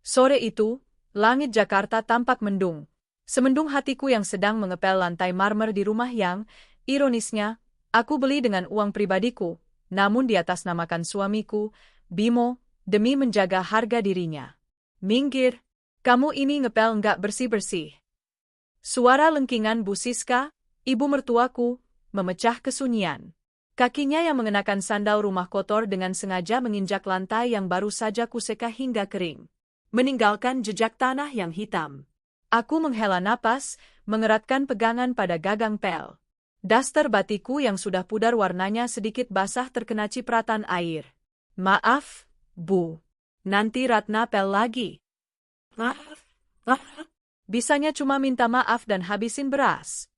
Sore itu, langit Jakarta tampak mendung. Semendung hatiku yang sedang mengepel lantai marmer di rumah yang, ironisnya, aku beli dengan uang pribadiku, namun di atas namakan suamiku, Bimo, demi menjaga harga dirinya. Minggir, kamu ini ngepel nggak bersih-bersih. Suara lengkingan Bu Siska, ibu mertuaku, memecah kesunyian. Kakinya yang mengenakan sandal rumah kotor dengan sengaja menginjak lantai yang baru saja kuseka hingga kering, meninggalkan jejak tanah yang hitam. Aku menghela napas, mengeratkan pegangan pada gagang pel. Daster batiku yang sudah pudar warnanya sedikit basah terkena cipratan air. Maaf, Bu. Nanti Ratna pel lagi. Maaf. Bisanya cuma minta maaf dan habisin beras.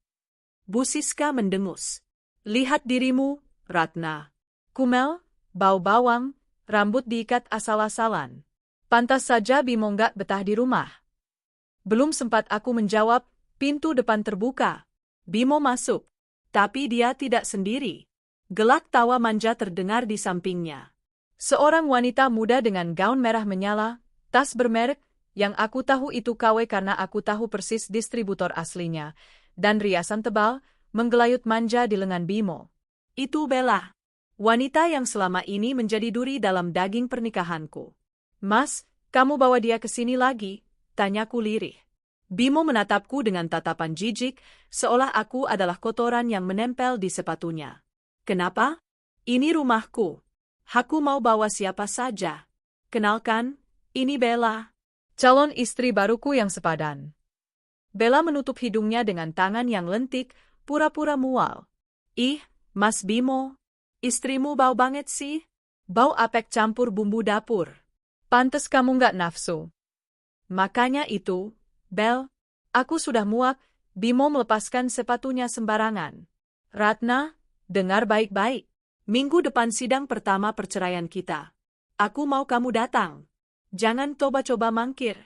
Bu Siska mendengus. Lihat dirimu, Ratna. Kumel, bau bawang, rambut diikat asal-asalan. Pantas saja Bimo nggak betah di rumah. Belum sempat aku menjawab, pintu depan terbuka. Bimo masuk. Tapi dia tidak sendiri. Gelak tawa manja terdengar di sampingnya. Seorang wanita muda dengan gaun merah menyala, tas bermerek, yang aku tahu itu KW karena aku tahu persis distributor aslinya, dan riasan tebal, menggelayut manja di lengan Bimo. Itu Bella. Wanita yang selama ini menjadi duri dalam daging pernikahanku. Mas, kamu bawa dia ke sini lagi? Tanyaku lirih. Bimo menatapku dengan tatapan jijik, seolah aku adalah kotoran yang menempel di sepatunya. Kenapa? Ini rumahku. Aku mau bawa siapa saja. Kenalkan, ini Bella. Calon istri baruku yang sepadan. Bella menutup hidungnya dengan tangan yang lentik, pura-pura mual. Ih, Mas Bimo, istrimu bau banget sih. Bau apek campur bumbu dapur. Pantes kamu nggak nafsu. Makanya itu, Bel, aku sudah muak. Bimo melepaskan sepatunya sembarangan. Ratna, dengar baik-baik. Minggu depan sidang pertama perceraian kita. Aku mau kamu datang. Jangan coba-coba mangkir.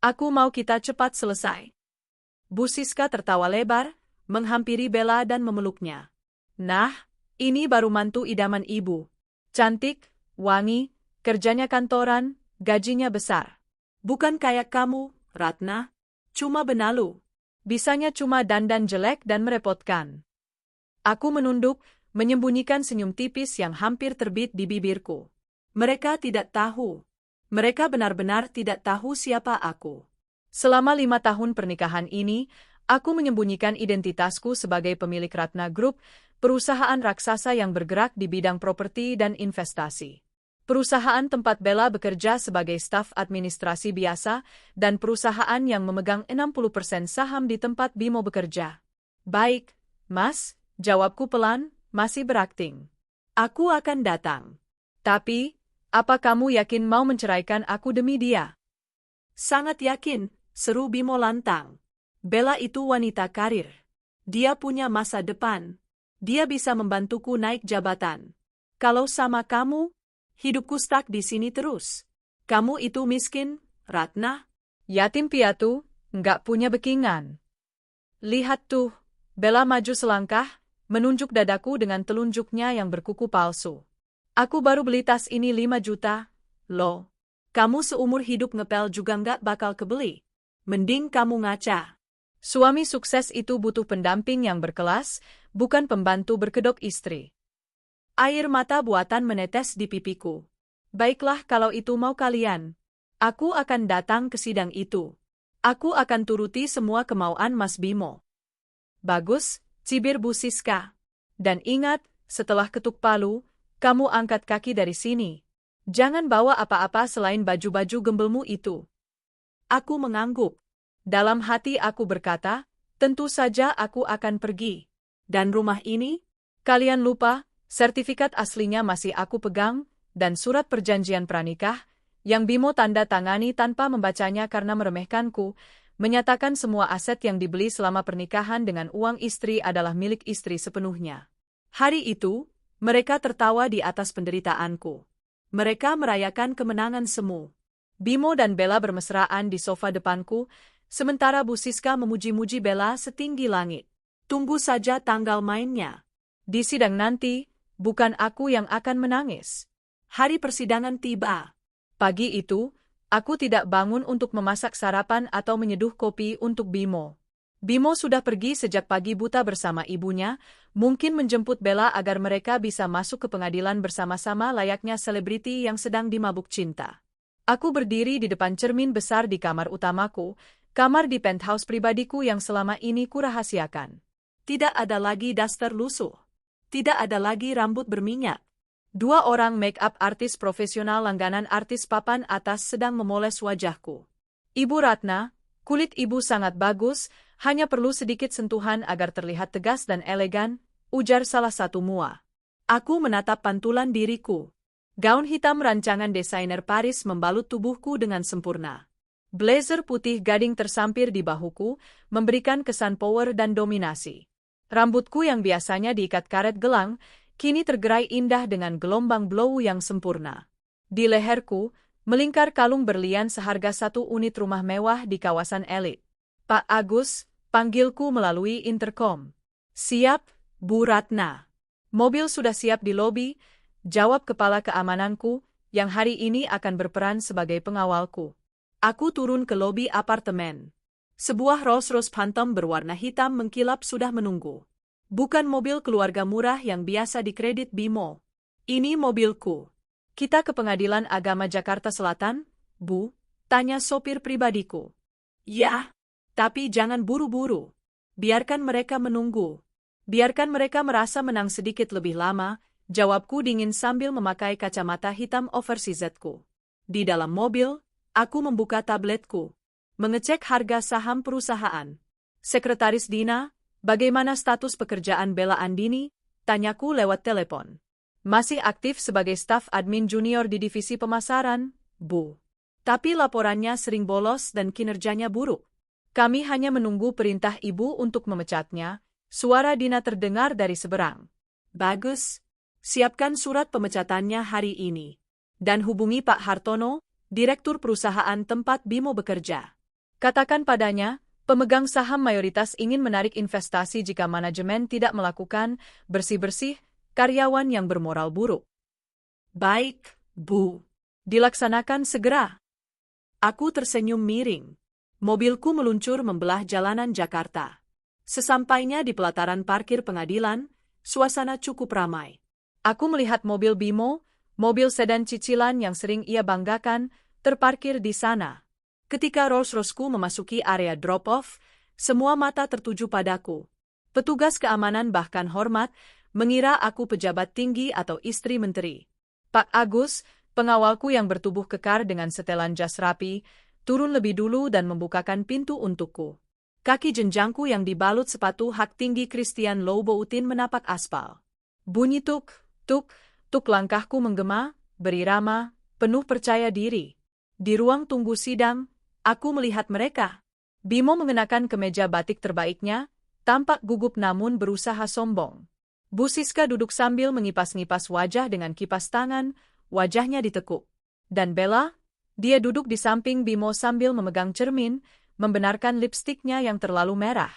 Aku mau kita cepat selesai. Bu Siska tertawa lebar, menghampiri Bella dan memeluknya. Nah, ini baru mantu idaman ibu. Cantik, wangi, kerjanya kantoran, gajinya besar. Bukan kayak kamu, Ratna. Cuma benalu. Bisanya cuma dandan jelek dan merepotkan. Aku menunduk, menyembunyikan senyum tipis yang hampir terbit di bibirku. Mereka tidak tahu. Mereka benar-benar tidak tahu siapa aku. Selama 5 tahun pernikahan ini, aku menyembunyikan identitasku sebagai pemilik Ratna Group, perusahaan raksasa yang bergerak di bidang properti dan investasi. Perusahaan tempat Bella bekerja sebagai staf administrasi biasa, dan perusahaan yang memegang 60% saham di tempat Bimo bekerja. Baik, Mas, jawabku pelan, masih berakting. Aku akan datang. Tapi, apa kamu yakin mau menceraikan aku demi dia? Sangat yakin, seru Bimo lantang. Bella itu wanita karir. Dia punya masa depan. Dia bisa membantuku naik jabatan. Kalau sama kamu, hidupku stuck di sini terus. Kamu itu miskin, Ratna. Yatim piatu, nggak punya backingan. Lihat tuh, Bella maju selangkah, menunjuk dadaku dengan telunjuknya yang berkuku palsu. Aku baru beli tas ini 5 juta, loh. Kamu seumur hidup ngepel juga nggak bakal kebeli. Mending kamu ngaca. Suami sukses itu butuh pendamping yang berkelas, bukan pembantu berkedok istri. Air mata buatan menetes di pipiku. Baiklah kalau itu mau kalian. Aku akan datang ke sidang itu. Aku akan turuti semua kemauan Mas Bimo. Bagus, cibir Bu Siska. Dan ingat, setelah ketuk palu, kamu angkat kaki dari sini. Jangan bawa apa-apa selain baju-baju gembelmu itu. Aku mengangguk. Dalam hati aku berkata, tentu saja aku akan pergi. Dan rumah ini? Kalian lupa, sertifikat aslinya masih aku pegang, dan surat perjanjian pranikah, yang Bimo tanda tangani tanpa membacanya karena meremehkanku, menyatakan semua aset yang dibeli selama pernikahan dengan uang istri adalah milik istri sepenuhnya. Hari itu, mereka tertawa di atas penderitaanku. Mereka merayakan kemenangan semu. Bimo dan Bella bermesraan di sofa depanku, sementara Bu Siska memuji-muji Bella setinggi langit. Tunggu saja tanggal mainnya. Di sidang nanti, bukan aku yang akan menangis. Hari persidangan tiba. Pagi itu, Aku tidak bangun untuk memasak sarapan atau menyeduh kopi untuk Bimo. Bimo sudah pergi sejak pagi buta bersama ibunya, mungkin menjemput Bella agar mereka bisa masuk ke pengadilan bersama-sama layaknya selebriti yang sedang dimabuk cinta. Aku berdiri di depan cermin besar di kamar utamaku, kamar di penthouse pribadiku yang selama ini kurahasiakan. Tidak ada lagi daster lusuh. Tidak ada lagi rambut berminyak. Dua orang make-up artis profesional langganan artis papan atas sedang memoles wajahku. Ibu Ratna, kulit ibu sangat bagus, hanya perlu sedikit sentuhan agar terlihat tegas dan elegan, ujar salah satu mua. Aku menatap pantulan diriku. Gaun hitam rancangan desainer Paris membalut tubuhku dengan sempurna. Blazer putih gading tersampir di bahuku, memberikan kesan power dan dominasi. Rambutku yang biasanya diikat karet gelang, kini tergerai indah dengan gelombang blow yang sempurna. Di leherku, melingkar kalung berlian seharga 1 unit rumah mewah di kawasan elit. Pak Agus, panggilku melalui intercom. Siap, Bu Ratna. Mobil sudah siap di lobi, jawab kepala keamananku, yang hari ini akan berperan sebagai pengawalku. Aku turun ke lobi apartemen. Sebuah Rolls-Royce Phantom berwarna hitam mengkilap sudah menunggu. Bukan mobil keluarga murah yang biasa dikredit Bimo. Ini mobilku. Kita ke Pengadilan Agama Jakarta Selatan, Bu? Tanya sopir pribadiku. Ya, tapi jangan buru-buru. Biarkan mereka menunggu. Biarkan mereka merasa menang sedikit lebih lama, jawabku dingin sambil memakai kacamata hitam oversizedku. Di dalam mobil, aku membuka tabletku. Mengecek harga saham perusahaan. Sekretaris Dina, bagaimana status pekerjaan Bella Andini? Tanyaku lewat telepon. Masih aktif sebagai staf admin junior di divisi pemasaran, Bu. Tapi laporannya sering bolos dan kinerjanya buruk. Kami hanya menunggu perintah ibu untuk memecatnya, suara Dina terdengar dari seberang. Bagus. Siapkan surat pemecatannya hari ini. Dan hubungi Pak Hartono, direktur perusahaan tempat Bimo bekerja. Katakan padanya, pemegang saham mayoritas ingin menarik investasi jika manajemen tidak melakukan bersih-bersih karyawan yang bermoral buruk. Baik, Bu. Dilaksanakan segera. Aku tersenyum miring. Mobilku meluncur membelah jalanan Jakarta. Sesampainya di pelataran parkir pengadilan, suasana cukup ramai. Aku melihat mobil Bimo, mobil sedan cicilan yang sering ia banggakan, terparkir di sana. Ketika Rolls-Royceku memasuki area drop-off, semua mata tertuju padaku. Petugas keamanan bahkan hormat, mengira aku pejabat tinggi atau istri menteri. Pak Agus, pengawalku yang bertubuh kekar dengan setelan jas rapi, turun lebih dulu dan membukakan pintu untukku. Kaki jenjangku yang dibalut sepatu hak tinggi Christian Louboutin menapak aspal. Bunyi tuk, tuk, tuk langkahku menggema, berirama, penuh percaya diri. Di ruang tunggu sidang, aku melihat mereka. Bimo mengenakan kemeja batik terbaiknya, tampak gugup namun berusaha sombong. Bu Siska duduk sambil mengipas-ngipas wajah dengan kipas tangan, wajahnya ditekuk. Dan Bella? Dia duduk di samping Bimo sambil memegang cermin, membenarkan lipstiknya yang terlalu merah.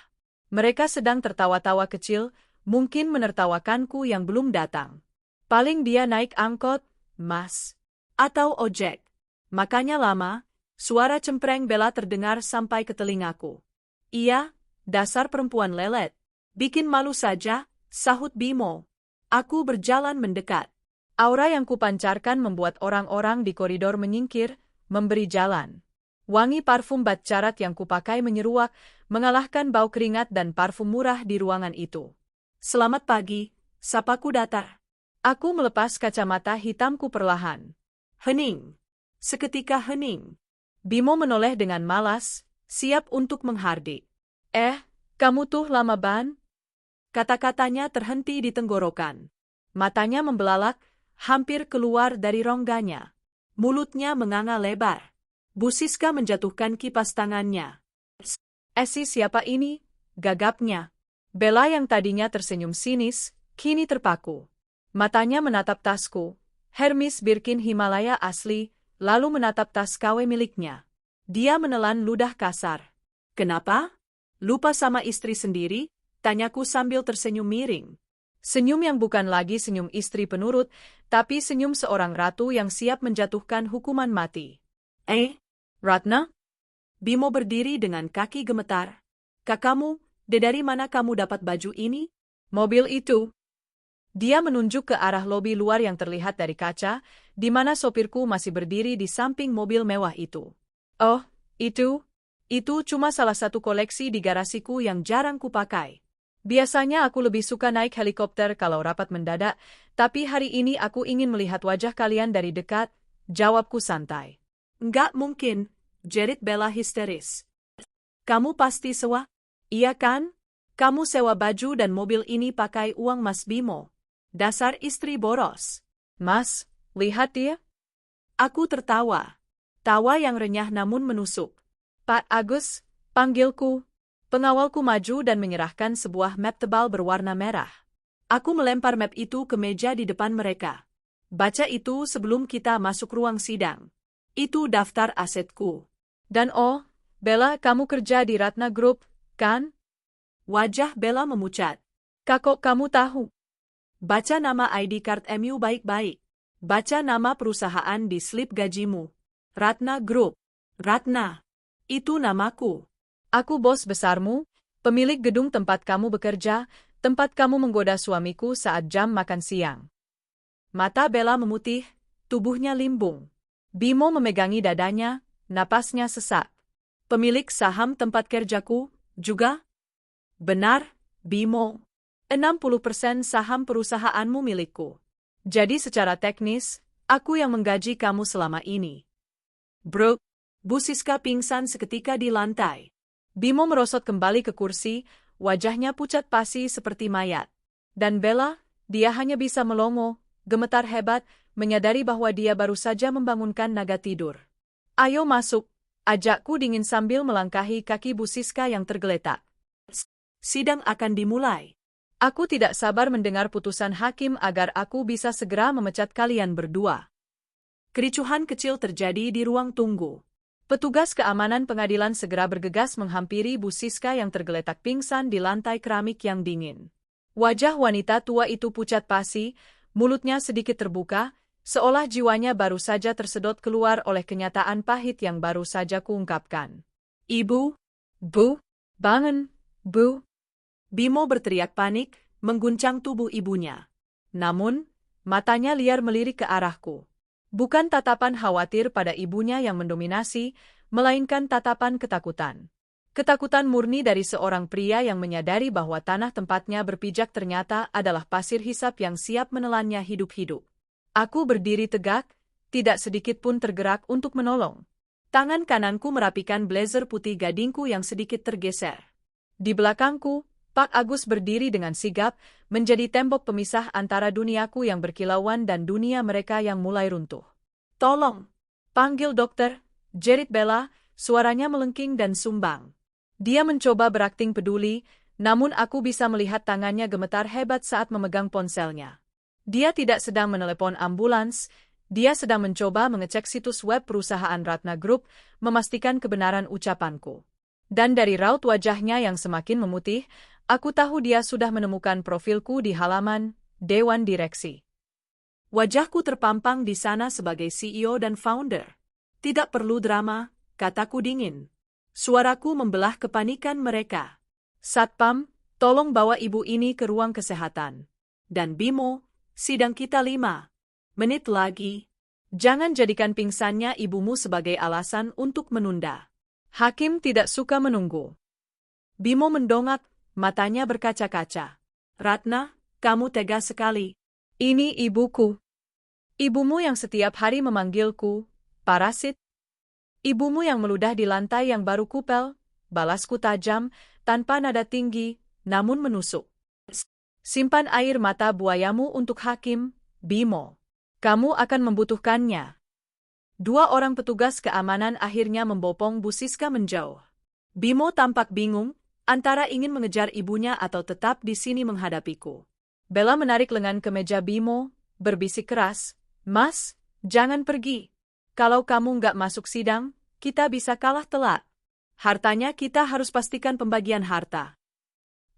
Mereka sedang tertawa-tawa kecil, mungkin menertawakanku yang belum datang. Paling dia naik angkot, Mas. Atau ojek. Makanya lama. Suara cempreng Bella terdengar sampai ke telingaku. Iya, dasar perempuan lelet. Bikin malu saja, sahut Bimo. Aku berjalan mendekat. Aura yang kupancarkan membuat orang-orang di koridor menyingkir, memberi jalan. Wangi parfum bat carat yang kupakai menyeruak, mengalahkan bau keringat dan parfum murah di ruangan itu. Selamat pagi, sapaku datar. Aku melepas kacamata hitamku perlahan. Hening. Seketika hening. Bimo menoleh dengan malas, siap untuk menghardik. Kamu tuh lama ban? Kata-katanya terhenti di tenggorokan. Matanya membelalak, hampir keluar dari rongganya. Mulutnya menganga lebar. Bu Siska menjatuhkan kipas tangannya. Siapa ini? Gagapnya. Bella yang tadinya tersenyum sinis, kini terpaku. Matanya menatap tasku, Hermes Birkin Himalaya asli, lalu menatap tas KW miliknya. Dia menelan ludah kasar. Kenapa? Lupa sama istri sendiri? Tanyaku sambil tersenyum miring. Senyum yang bukan lagi senyum istri penurut, tapi senyum seorang ratu yang siap menjatuhkan hukuman mati. Ratna? Bimo berdiri dengan kaki gemetar. Kakakmu, dari mana kamu dapat baju ini? Mobil itu. Dia menunjuk ke arah lobi luar yang terlihat dari kaca, di mana sopirku masih berdiri di samping mobil mewah itu. Oh, itu? Itu cuma salah satu koleksi di garasiku yang jarang kupakai. Biasanya aku lebih suka naik helikopter kalau rapat mendadak, tapi hari ini aku ingin melihat wajah kalian dari dekat, jawabku santai. Nggak mungkin, jerit Bella histeris. Kamu pasti sewa? Iya kan? Kamu sewa baju dan mobil ini pakai uang Mas Bimo. Dasar istri boros. Mas, lihat dia. Aku tertawa. Tawa yang renyah namun menusuk. Pak Agus, panggilku. Pengawalku maju dan menyerahkan sebuah map tebal berwarna merah. Aku melempar map itu ke meja di depan mereka. Baca itu sebelum kita masuk ruang sidang. Itu daftar asetku. Dan oh, Bella, kamu kerja di Ratna Group, kan? Wajah Bella memucat. Kok kamu tahu? Baca nama ID card MU baik-baik. Baca nama perusahaan di slip gajimu. Ratna Group. Ratna. Itu namaku. Aku bos besarmu, pemilik gedung tempat kamu bekerja, tempat kamu menggoda suamiku saat jam makan siang. Mata Bella memutih, tubuhnya limbung. Bimo memegangi dadanya, napasnya sesak. Pemilik saham tempat kerjaku, juga? Benar, Bimo. 60% saham perusahaanmu milikku. Jadi secara teknis, aku yang menggaji kamu selama ini. Bro, Bu Siska pingsan seketika di lantai. Bimo merosot kembali ke kursi, wajahnya pucat pasi seperti mayat. Dan Bella, dia hanya bisa melongo, gemetar hebat, menyadari bahwa dia baru saja membangunkan naga tidur. Ayo masuk, ajakku dingin sambil melangkahi kaki Bu Siska yang tergeletak. Sidang akan dimulai. Aku tidak sabar mendengar putusan hakim agar aku bisa segera memecat kalian berdua. Kericuhan kecil terjadi di ruang tunggu. Petugas keamanan pengadilan segera bergegas menghampiri Bu Siska yang tergeletak pingsan di lantai keramik yang dingin. Wajah wanita tua itu pucat pasi, mulutnya sedikit terbuka, seolah jiwanya baru saja tersedot keluar oleh kenyataan pahit yang baru saja kuungkapkan. Ibu, Bu, bangun, Bu. Bimo berteriak panik, mengguncang tubuh ibunya. Namun, matanya liar melirik ke arahku. Bukan tatapan khawatir pada ibunya yang mendominasi, melainkan tatapan ketakutan. Ketakutan murni dari seorang pria yang menyadari bahwa tanah tempatnya berpijak ternyata adalah pasir hisap yang siap menelannya hidup-hidup. Aku berdiri tegak, tidak sedikit pun tergerak untuk menolong. Tangan kananku merapikan blazer putih gadingku yang sedikit tergeser. Di belakangku, Pak Agus berdiri dengan sigap, menjadi tembok pemisah antara duniaku yang berkilauan dan dunia mereka yang mulai runtuh. Tolong, panggil dokter, jerit Bella, suaranya melengking dan sumbang. Dia mencoba berakting peduli, namun aku bisa melihat tangannya gemetar hebat saat memegang ponselnya. Dia tidak sedang menelepon ambulans, dia sedang mencoba mengecek situs web perusahaan Ratna Group, memastikan kebenaran ucapanku. Dan dari raut wajahnya yang semakin memutih, aku tahu dia sudah menemukan profilku di halaman Dewan Direksi. Wajahku terpampang di sana sebagai CEO dan founder. Tidak perlu drama, kataku dingin. Suaraku membelah kepanikan mereka. Satpam, tolong bawa ibu ini ke ruang kesehatan. Dan Bimo, sidang kita 5 menit lagi. Jangan jadikan pingsannya ibumu sebagai alasan untuk menunda. Hakim tidak suka menunggu. Bimo mendongak, matanya berkaca-kaca. Ratna, kamu tega sekali. Ini ibuku. Ibumu yang setiap hari memanggilku, parasit. Ibumu yang meludah di lantai yang baru kupel, balasku tajam, tanpa nada tinggi, namun menusuk. Simpan air mata buayamu untuk hakim, Bimo. Kamu akan membutuhkannya. 2 orang petugas keamanan akhirnya membopong Bu Siska menjauh. Bimo tampak bingung, antara ingin mengejar ibunya atau tetap di sini menghadapiku. Bella menarik lengan ke meja Bimo, berbisik keras, Mas, jangan pergi. Kalau kamu nggak masuk sidang, kita bisa kalah telak. Hartanya kita harus pastikan pembagian harta.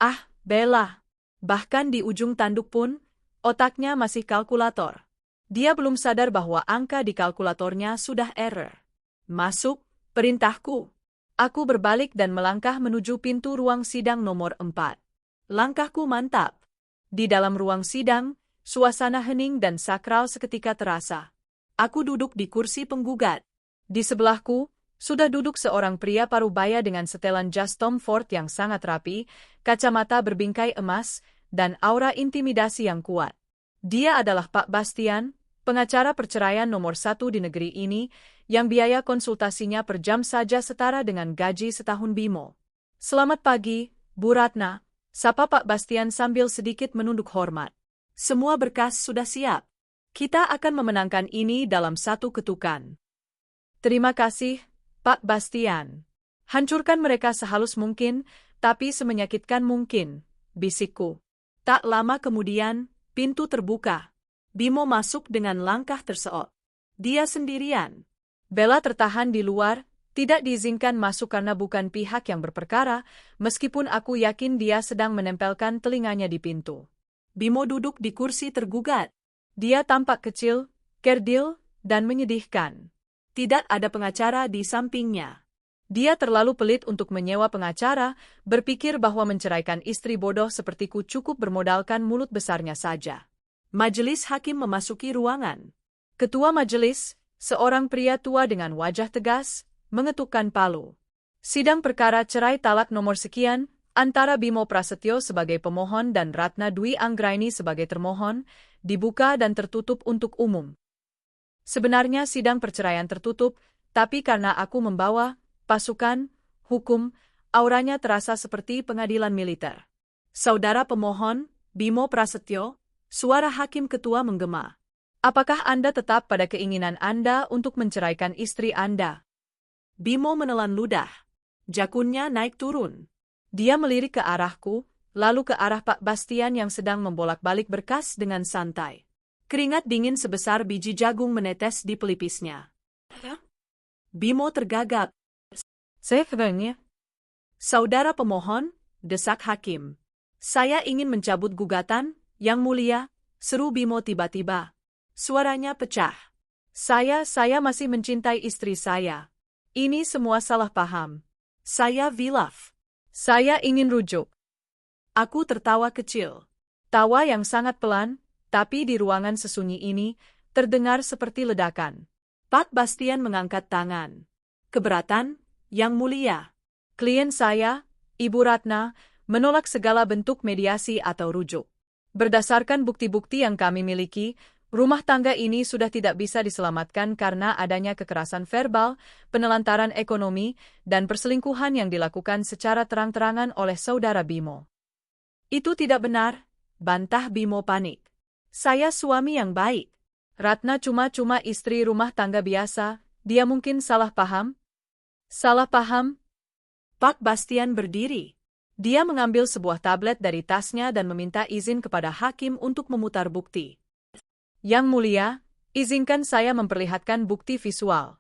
Ah, Bella. Bahkan di ujung tanduk pun, otaknya masih kalkulator. Dia belum sadar bahwa angka di kalkulatornya sudah error. Masuk, perintahku. Aku berbalik dan melangkah menuju pintu ruang sidang nomor 4. Langkahku mantap. Di dalam ruang sidang, suasana hening dan sakral seketika terasa. Aku duduk di kursi penggugat. Di sebelahku, sudah duduk seorang pria parubaya dengan setelan jas Tom Ford yang sangat rapi, kacamata berbingkai emas, dan aura intimidasi yang kuat. Dia adalah Pak Bastian, pengacara perceraian nomor 1 di negeri ini, yang biaya konsultasinya per jam saja setara dengan gaji setahun Bimo. Selamat pagi, Bu Ratna, sapa Pak Bastian sambil sedikit menunduk hormat. Semua berkas sudah siap. Kita akan memenangkan ini dalam satu ketukan. Terima kasih, Pak Bastian. Hancurkan mereka sehalus mungkin, tapi semenyakitkan mungkin, bisikku. Tak lama kemudian, pintu terbuka. Bimo masuk dengan langkah terseok. Dia sendirian. Bella tertahan di luar, tidak diizinkan masuk karena bukan pihak yang berperkara, meskipun aku yakin dia sedang menempelkan telinganya di pintu. Bimo duduk di kursi tergugat. Dia tampak kecil, kerdil, dan menyedihkan. Tidak ada pengacara di sampingnya. Dia terlalu pelit untuk menyewa pengacara, berpikir bahwa menceraikan istri bodoh sepertiku cukup bermodalkan mulut besarnya saja. Majelis hakim memasuki ruangan. Ketua majelis, seorang pria tua dengan wajah tegas, mengetukkan palu. Sidang perkara cerai talak nomor sekian, antara Bimo Prasetyo sebagai pemohon dan Ratna Dwi Anggraini sebagai termohon, dibuka dan tertutup untuk umum. Sebenarnya sidang perceraian tertutup, tapi karena aku membawa pasukan hukum, auranya terasa seperti pengadilan militer. Saudara pemohon, Bimo Prasetyo, suara hakim ketua menggema. Apakah Anda tetap pada keinginan Anda untuk menceraikan istri Anda? Bimo menelan ludah. Jakunnya naik turun. Dia melirik ke arahku, lalu ke arah Pak Bastian yang sedang membolak-balik berkas dengan santai. Keringat dingin sebesar biji jagung menetes di pelipisnya. Bimo tergagap. Sebenarnya, saudara pemohon, desak hakim. Saya ingin mencabut gugatan, Yang Mulia, seru Bimo tiba-tiba. Suaranya pecah. Saya masih mencintai istri saya. Ini semua salah paham. Saya hilaf. Saya ingin rujuk. Aku tertawa kecil. Tawa yang sangat pelan, tapi di ruangan sesunyi ini, terdengar seperti ledakan. Pak Bastian mengangkat tangan. Keberatan, Yang Mulia. Klien saya, Ibu Ratna, menolak segala bentuk mediasi atau rujuk. Berdasarkan bukti-bukti yang kami miliki, rumah tangga ini sudah tidak bisa diselamatkan karena adanya kekerasan verbal, penelantaran ekonomi, dan perselingkuhan yang dilakukan secara terang-terangan oleh saudara Bimo. Itu tidak benar, bantah Bimo panik. Saya suami yang baik. Ratna cuma istri rumah tangga biasa, dia mungkin salah paham? Salah paham? Pak Bastian berdiri. Dia mengambil sebuah tablet dari tasnya dan meminta izin kepada hakim untuk memutar bukti. Yang Mulia, izinkan saya memperlihatkan bukti visual.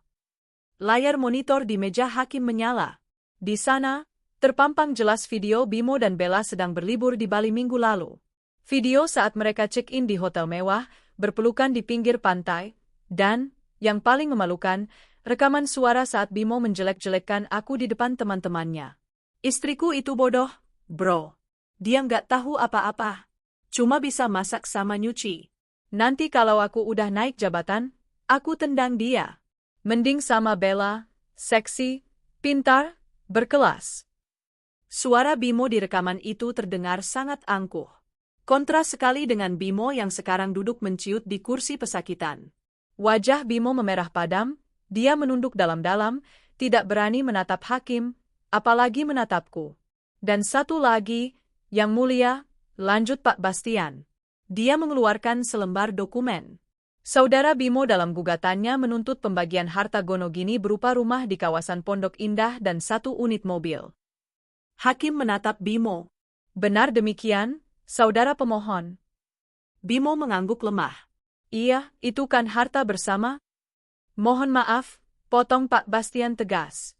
Layar monitor di meja hakim menyala. Di sana, terpampang jelas video Bimo dan Bella sedang berlibur di Bali minggu lalu. Video saat mereka check-in di hotel mewah, berpelukan di pinggir pantai, dan, yang paling memalukan, rekaman suara saat Bimo menjelek-jelekkan aku di depan teman-temannya. Istriku itu bodoh, bro. Dia nggak tahu apa-apa. Cuma bisa masak sama nyuci. Nanti kalau aku udah naik jabatan, aku tendang dia. Mending sama Bella, seksi, pintar, berkelas. Suara Bimo di rekaman itu terdengar sangat angkuh. Kontras sekali dengan Bimo yang sekarang duduk menciut di kursi pesakitan. Wajah Bimo memerah padam, dia menunduk dalam-dalam, tidak berani menatap hakim, apalagi menatapku. Dan satu lagi, Yang Mulia, lanjut Pak Bastian. Dia mengeluarkan selembar dokumen. Saudara Bimo dalam gugatannya menuntut pembagian harta gonogini berupa rumah di kawasan Pondok Indah dan 1 unit mobil. Hakim menatap Bimo. Benar demikian, saudara pemohon. Bimo mengangguk lemah. Iya, itu kan harta bersama? Mohon maaf, potong Pak Bastian tegas.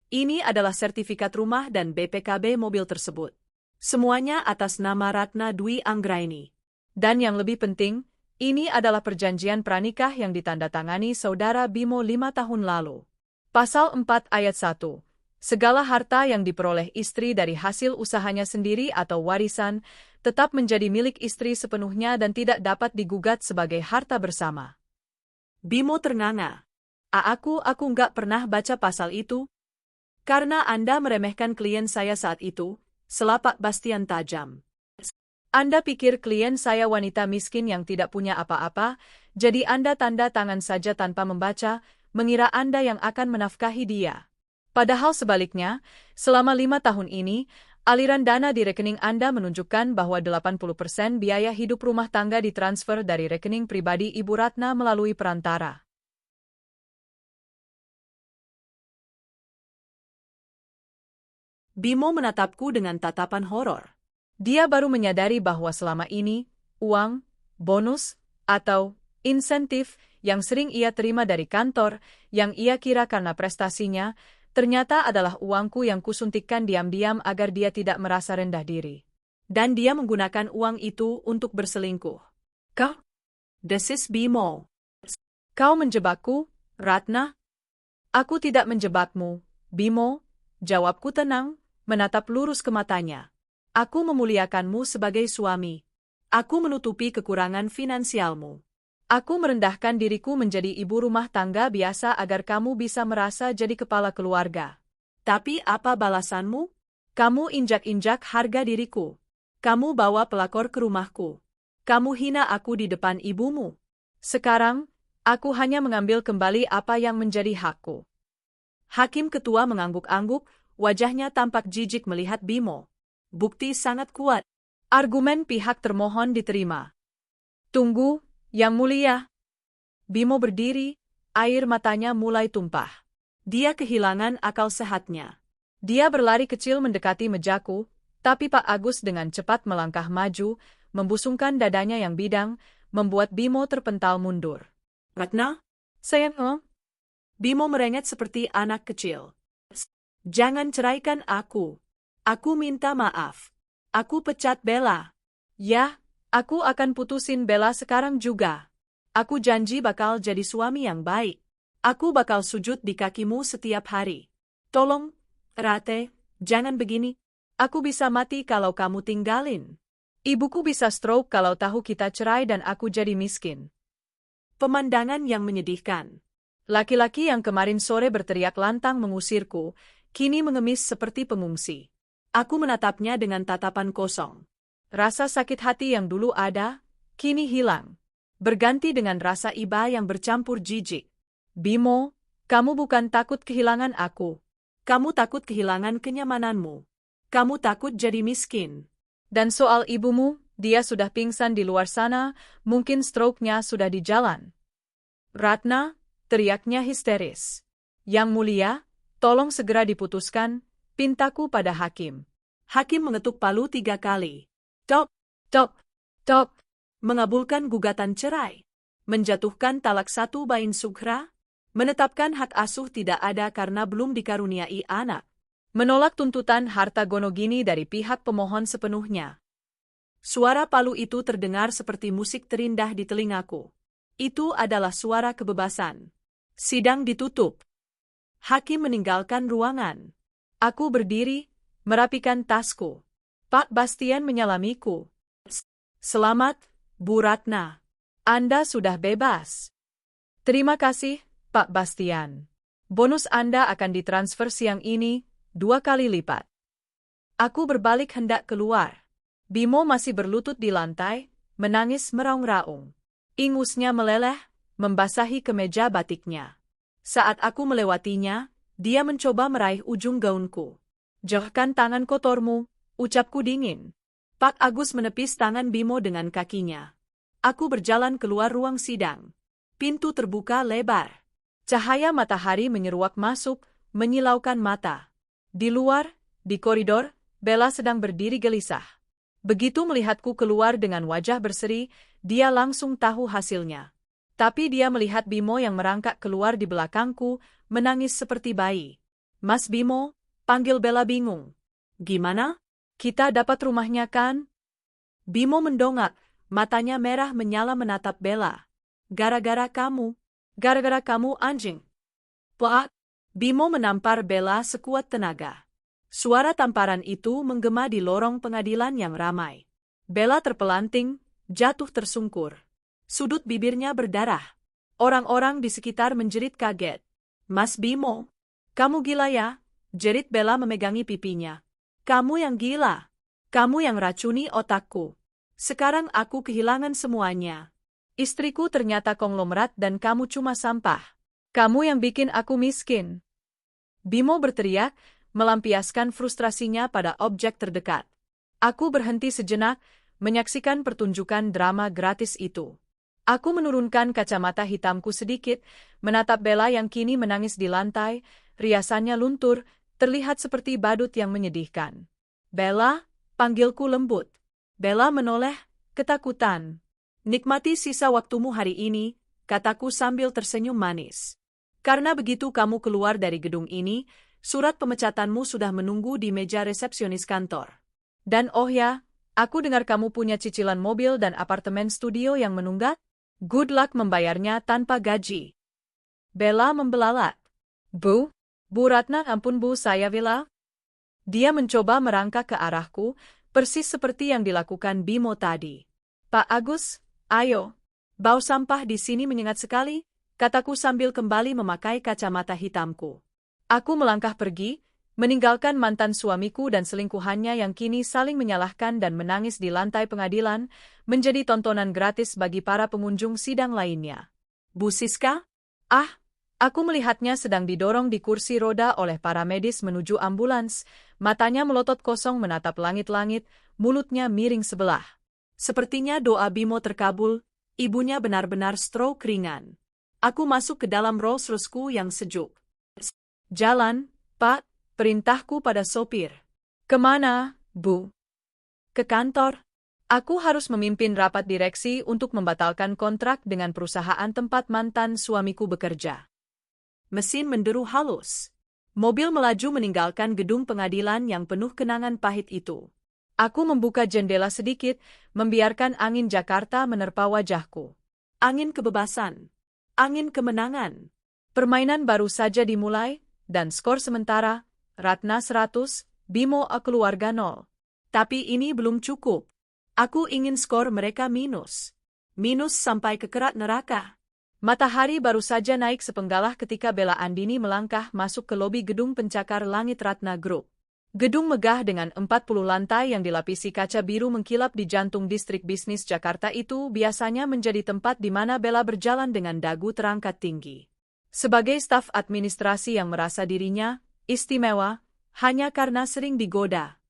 Ini adalah sertifikat rumah dan BPKB mobil tersebut. Semuanya atas nama Ratna Dwi Anggraini. Dan yang lebih penting, ini adalah perjanjian pranikah yang ditandatangani saudara Bimo 5 tahun lalu. Pasal 4 ayat 1. Segala harta yang diperoleh istri dari hasil usahanya sendiri atau warisan, tetap menjadi milik istri sepenuhnya dan tidak dapat digugat sebagai harta bersama. Bimo ternganga. Aku nggak pernah baca pasal itu. Karena Anda meremehkan klien saya saat itu, selapak Bastian tajam. Anda pikir klien saya wanita miskin yang tidak punya apa-apa, jadi Anda tanda tangan saja tanpa membaca, mengira Anda yang akan menafkahi dia. Padahal sebaliknya, selama 5 tahun ini, aliran dana di rekening Anda menunjukkan bahwa 80% biaya hidup rumah tangga ditransfer dari rekening pribadi Ibu Ratna melalui perantara. Bimo menatapku dengan tatapan horor. Dia baru menyadari bahwa selama ini, uang, bonus, atau insentif yang sering ia terima dari kantor, yang ia kira karena prestasinya, ternyata adalah uangku yang kusuntikkan diam-diam agar dia tidak merasa rendah diri. Dan dia menggunakan uang itu untuk berselingkuh. Kau? Desis Bimo. Kau menjebakku, Ratna? Aku tidak menjebakmu, Bimo. Jawabku tenang, menatap lurus ke matanya. Aku memuliakanmu sebagai suami. Aku menutupi kekurangan finansialmu. Aku merendahkan diriku menjadi ibu rumah tangga biasa agar kamu bisa merasa jadi kepala keluarga. Tapi apa balasanmu? Kamu injak-injak harga diriku. Kamu bawa pelakor ke rumahku. Kamu hina aku di depan ibumu. Sekarang, aku hanya mengambil kembali apa yang menjadi hakku. Hakim ketua mengangguk-angguk, wajahnya tampak jijik melihat Bimo. Bukti sangat kuat. Argumen pihak termohon diterima. Tunggu, Yang Mulia. Bimo berdiri, air matanya mulai tumpah. Dia kehilangan akal sehatnya. Dia berlari kecil mendekati mejaku, tapi Pak Agus dengan cepat melangkah maju, membusungkan dadanya yang bidang, membuat Bimo terpental mundur. Ratna? Sayang, Bimo merengek seperti anak kecil. Jangan ceraikan aku. Aku minta maaf. Aku pecat Bella. Ya, aku akan putusin Bella sekarang juga. Aku janji bakal jadi suami yang baik. Aku bakal sujud di kakimu setiap hari. Tolong, Rate, jangan begini. Aku bisa mati kalau kamu tinggalin. Ibuku bisa stroke kalau tahu kita cerai dan aku jadi miskin. Pemandangan yang menyedihkan. Laki-laki yang kemarin sore berteriak lantang mengusirku, kini mengemis seperti pengungsi. Aku menatapnya dengan tatapan kosong. Rasa sakit hati yang dulu ada, kini hilang. Berganti dengan rasa iba yang bercampur jijik. Bimo, kamu bukan takut kehilangan aku. Kamu takut kehilangan kenyamananmu. Kamu takut jadi miskin. Dan soal ibumu, dia sudah pingsan di luar sana, mungkin stroke-nya sudah di jalan. Ratna, teriaknya histeris. Yang Mulia, tolong segera diputuskan, pintaku pada hakim. Hakim mengetuk palu 3 kali. Tok, tok, tok. Mengabulkan gugatan cerai. Menjatuhkan talak 1 bain sughra. Menetapkan hak asuh tidak ada karena belum dikaruniai anak. Menolak tuntutan harta gonogini dari pihak pemohon sepenuhnya. Suara palu itu terdengar seperti musik terindah di telingaku. Itu adalah suara kebebasan. Sidang ditutup. Hakim meninggalkan ruangan. Aku berdiri, merapikan tasku. Pak Bastian menyalamiku. Selamat, Bu Ratna. Anda sudah bebas. Terima kasih, Pak Bastian. Bonus Anda akan ditransfer siang ini, 2 kali lipat. Aku berbalik hendak keluar. Bimo masih berlutut di lantai, menangis meraung-raung. Ingusnya meleleh, membasahi kemeja batiknya. Saat aku melewatinya, dia mencoba meraih ujung gaunku. Jauhkan tangan kotormu, ucapku dingin. Pak Agus menepis tangan Bimo dengan kakinya. Aku berjalan keluar ruang sidang. Pintu terbuka lebar. Cahaya matahari menyeruak masuk, menyilaukan mata. Di luar, di koridor, Bella sedang berdiri gelisah. Begitu melihatku keluar dengan wajah berseri, dia langsung tahu hasilnya. Tapi dia melihat Bimo yang merangkak keluar di belakangku, menangis seperti bayi. Mas Bimo, panggil Bella bingung. Gimana? Kita dapat rumahnya kan? Bimo mendongak, matanya merah menyala menatap Bella. Gara-gara kamu. Gara-gara kamu anjing. Pak, Bimo menampar Bella sekuat tenaga. Suara tamparan itu menggema di lorong pengadilan yang ramai. Bella terpelanting, jatuh tersungkur. Sudut bibirnya berdarah. Orang-orang di sekitar menjerit kaget. Mas Bimo, kamu gila ya? Jerit Bella memegangi pipinya. Kamu yang gila. Kamu yang racuni otakku. Sekarang aku kehilangan semuanya. Istriku ternyata konglomerat dan kamu cuma sampah. Kamu yang bikin aku miskin. Bimo berteriak, melampiaskan frustrasinya pada objek terdekat. Aku berhenti sejenak, menyaksikan pertunjukan drama gratis itu. Aku menurunkan kacamata hitamku sedikit, menatap Bella yang kini menangis di lantai, riasannya luntur, terlihat seperti badut yang menyedihkan. Bella, panggilku lembut. Bella menoleh, ketakutan. Nikmati sisa waktumu hari ini, kataku sambil tersenyum manis. Karena begitu kamu keluar dari gedung ini, surat pemecatanmu sudah menunggu di meja resepsionis kantor. Dan oh ya, aku dengar kamu punya cicilan mobil dan apartemen studio yang menunggak? Good luck membayarnya tanpa gaji. Bella membelalak. Bu Ratna, ampun Bu, saya Bella. Dia mencoba merangkak ke arahku, persis seperti yang dilakukan Bimo tadi. Pak Agus, ayo. Bau sampah di sini menyengat sekali, kataku sambil kembali memakai kacamata hitamku. Aku melangkah pergi, meninggalkan mantan suamiku dan selingkuhannya yang kini saling menyalahkan dan menangis di lantai pengadilan, menjadi tontonan gratis bagi para pengunjung sidang lainnya. Bu Siska? Aku melihatnya sedang didorong di kursi roda oleh para medis menuju ambulans, matanya melotot kosong menatap langit-langit, mulutnya miring sebelah. Sepertinya doa Bimo terkabul, ibunya benar-benar stroke ringan. Aku masuk ke dalam Rolls-Royce-ku yang sejuk. Jalan, Pak, perintahku pada sopir. Kemana, Bu? Ke kantor. Aku harus memimpin rapat direksi untuk membatalkan kontrak dengan perusahaan tempat mantan suamiku bekerja. Mesin menderu halus. Mobil melaju meninggalkan gedung pengadilan yang penuh kenangan pahit itu. Aku membuka jendela sedikit, membiarkan angin Jakarta menerpa wajahku. Angin kebebasan. Angin kemenangan. Permainan baru saja dimulai, dan skor sementara, Ratna 100, Bimo keluarga 0. Tapi ini belum cukup. Aku ingin skor mereka minus. Minus sampai ke kerat neraka. Matahari baru saja naik sepenggalah ketika Bella Andini melangkah masuk ke lobi gedung pencakar langit Ratna Group. Gedung megah dengan 40 lantai yang dilapisi kaca biru mengkilap di jantung distrik bisnis Jakarta itu biasanya menjadi tempat di mana Bella berjalan dengan dagu terangkat tinggi. Sebagai staf administrasi yang merasa dirinya istimewa, hanya karena sering digoda.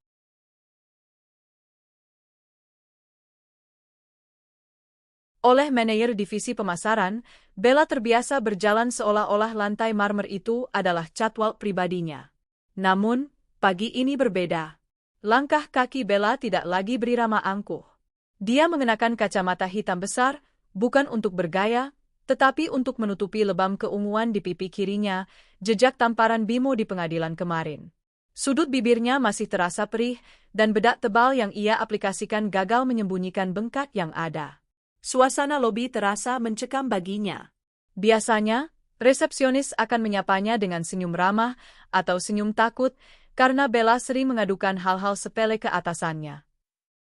Oleh manajer divisi pemasaran, Bella terbiasa berjalan seolah-olah lantai marmer itu adalah catwalk pribadinya. Namun, pagi ini berbeda. Langkah kaki Bella tidak lagi berirama angkuh. Dia mengenakan kacamata hitam besar, bukan untuk bergaya, tetapi untuk menutupi lebam keunguan di pipi kirinya, jejak tamparan Bimo di pengadilan kemarin. Sudut bibirnya masih terasa perih, dan bedak tebal yang ia aplikasikan gagal menyembunyikan bengkak yang ada. Suasana lobi terasa mencekam baginya. Biasanya, resepsionis akan menyapanya dengan senyum ramah atau senyum takut karena Bella sering mengadukan hal-hal sepele ke atasannya.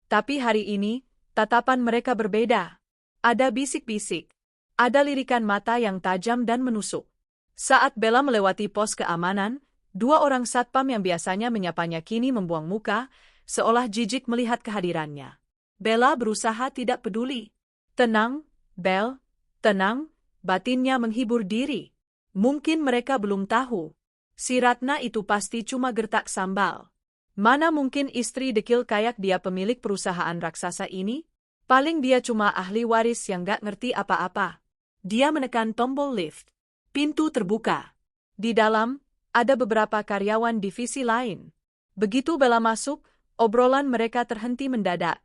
Tapi hari ini, tatapan mereka berbeda. Ada bisik-bisik. Ada lirikan mata yang tajam dan menusuk. Saat Bella melewati pos keamanan, dua orang satpam yang biasanya menyapanya kini membuang muka, seolah jijik melihat kehadirannya. Bella berusaha tidak peduli. Tenang, Bel, tenang, batinnya menghibur diri. Mungkin mereka belum tahu. Si Ratna itu pasti cuma gertak sambal. Mana mungkin istri dekil kayak dia pemilik perusahaan raksasa ini? Paling dia cuma ahli waris yang gak ngerti apa-apa. Dia menekan tombol lift. Pintu terbuka. Di dalam, ada beberapa karyawan divisi lain. Begitu Bella masuk, obrolan mereka terhenti mendadak.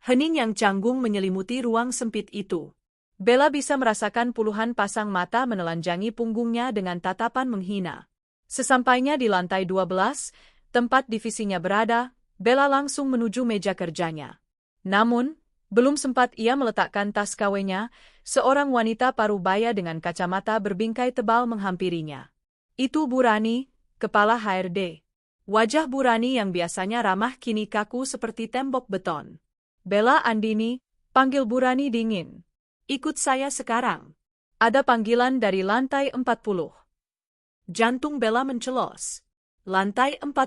Hening yang canggung menyelimuti ruang sempit itu. Bella bisa merasakan puluhan pasang mata menelanjangi punggungnya dengan tatapan menghina. Sesampainya di lantai 12, tempat divisinya berada, Bella langsung menuju meja kerjanya. Namun, belum sempat ia meletakkan tas KW-nya, seorang wanita parubaya dengan kacamata berbingkai tebal menghampirinya. Itu Bu Rani, kepala HRD. Wajah Bu Rani yang biasanya ramah kini kaku seperti tembok beton. Bella Andini, panggil Bu Rani dingin. Ikut saya sekarang. Ada panggilan dari lantai 40. Jantung Bella mencelos. Lantai 40.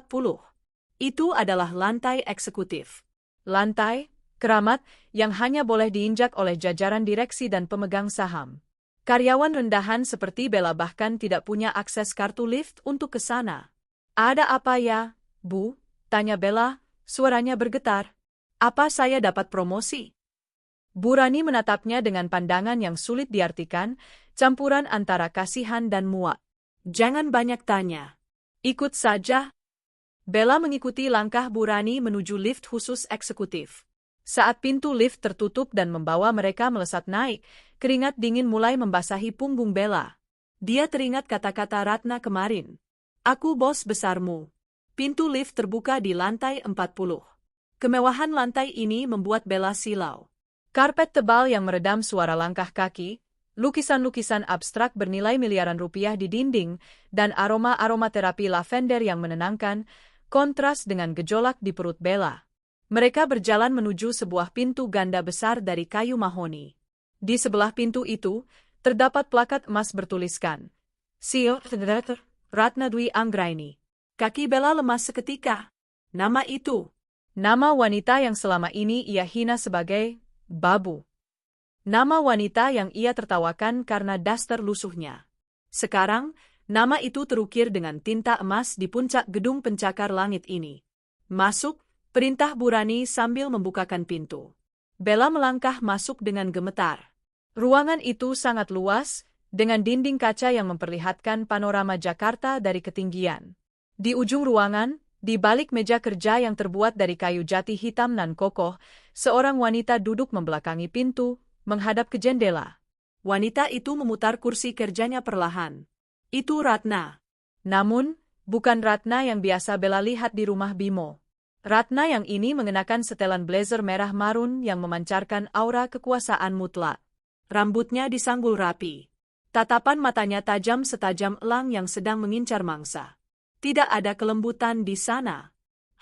Itu adalah lantai eksekutif. Lantai, keramat, yang hanya boleh diinjak oleh jajaran direksi dan pemegang saham. Karyawan rendahan seperti Bella bahkan tidak punya akses kartu lift untuk ke sana. Ada apa ya, Bu? Tanya Bella, suaranya bergetar. Apa saya dapat promosi? Bu Rani menatapnya dengan pandangan yang sulit diartikan, campuran antara kasihan dan muak. Jangan banyak tanya. Ikut saja. Bella mengikuti langkah Bu Rani menuju lift khusus eksekutif. Saat pintu lift tertutup dan membawa mereka melesat naik, keringat dingin mulai membasahi punggung Bella. Dia teringat kata-kata Ratna kemarin. Aku bos besarmu. Pintu lift terbuka di lantai 40. Kemewahan lantai ini membuat Bella silau. Karpet tebal yang meredam suara langkah kaki, lukisan-lukisan abstrak bernilai miliaran rupiah di dinding, dan aroma-aroma terapi lavender yang menenangkan, kontras dengan gejolak di perut Bella. Mereka berjalan menuju sebuah pintu ganda besar dari kayu mahoni. Di sebelah pintu itu, terdapat plakat emas bertuliskan, Seal Ratna Dwi Anggraini. Kaki Bella lemas seketika. Nama itu. Nama wanita yang selama ini ia hina sebagai babu. Nama wanita yang ia tertawakan karena daster lusuhnya. Sekarang, nama itu terukir dengan tinta emas di puncak gedung pencakar langit ini. Masuk, perintah Bu Rani sambil membukakan pintu. Bella melangkah masuk dengan gemetar. Ruangan itu sangat luas, dengan dinding kaca yang memperlihatkan panorama Jakarta dari ketinggian. Di ujung ruangan, di balik meja kerja yang terbuat dari kayu jati hitam nan kokoh, seorang wanita duduk membelakangi pintu, menghadap ke jendela. Wanita itu memutar kursi kerjanya perlahan. Itu Ratna. Namun, bukan Ratna yang biasa Bella lihat di rumah Bimo. Ratna yang ini mengenakan setelan blazer merah marun yang memancarkan aura kekuasaan mutlak. Rambutnya disanggul rapi. Tatapan matanya tajam setajam elang yang sedang mengincar mangsa. Tidak ada kelembutan di sana.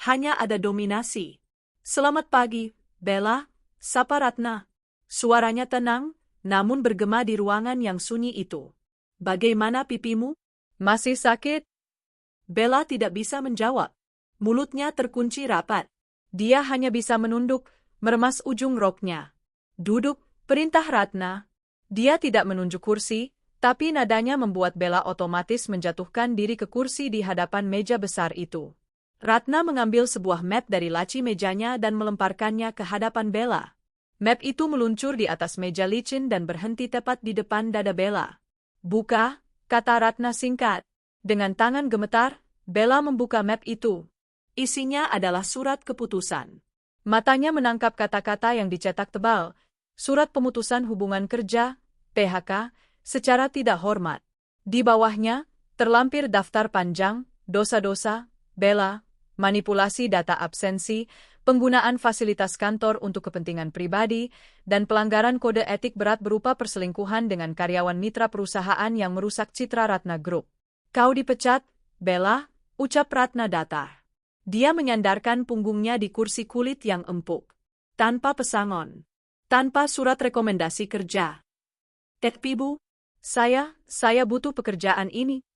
Hanya ada dominasi. Selamat pagi, Bella, sapa Ratna. Suaranya tenang, namun bergema di ruangan yang sunyi itu. Bagaimana pipimu? Masih sakit? Bella tidak bisa menjawab. Mulutnya terkunci rapat. Dia hanya bisa menunduk, meremas ujung roknya. Duduk, perintah Ratna. Dia tidak menunjuk kursi, tapi nadanya membuat Bella otomatis menjatuhkan diri ke kursi di hadapan meja besar itu. Ratna mengambil sebuah map dari laci mejanya dan melemparkannya ke hadapan Bella. Map itu meluncur di atas meja licin dan berhenti tepat di depan dada Bella. Buka, kata Ratna singkat. Dengan tangan gemetar, Bella membuka map itu. Isinya adalah surat keputusan. Matanya menangkap kata-kata yang dicetak tebal. Surat pemutusan hubungan kerja, PHK, secara tidak hormat. Di bawahnya, terlampir daftar panjang, dosa-dosa, Bella, manipulasi data absensi, penggunaan fasilitas kantor untuk kepentingan pribadi, dan pelanggaran kode etik berat berupa perselingkuhan dengan karyawan mitra perusahaan yang merusak citra Ratna Group. Kau dipecat, Bella, ucap Ratna datar. Dia menyandarkan punggungnya di kursi kulit yang empuk. Tanpa pesangon. Tanpa surat rekomendasi kerja. Pibu, saya butuh pekerjaan ini.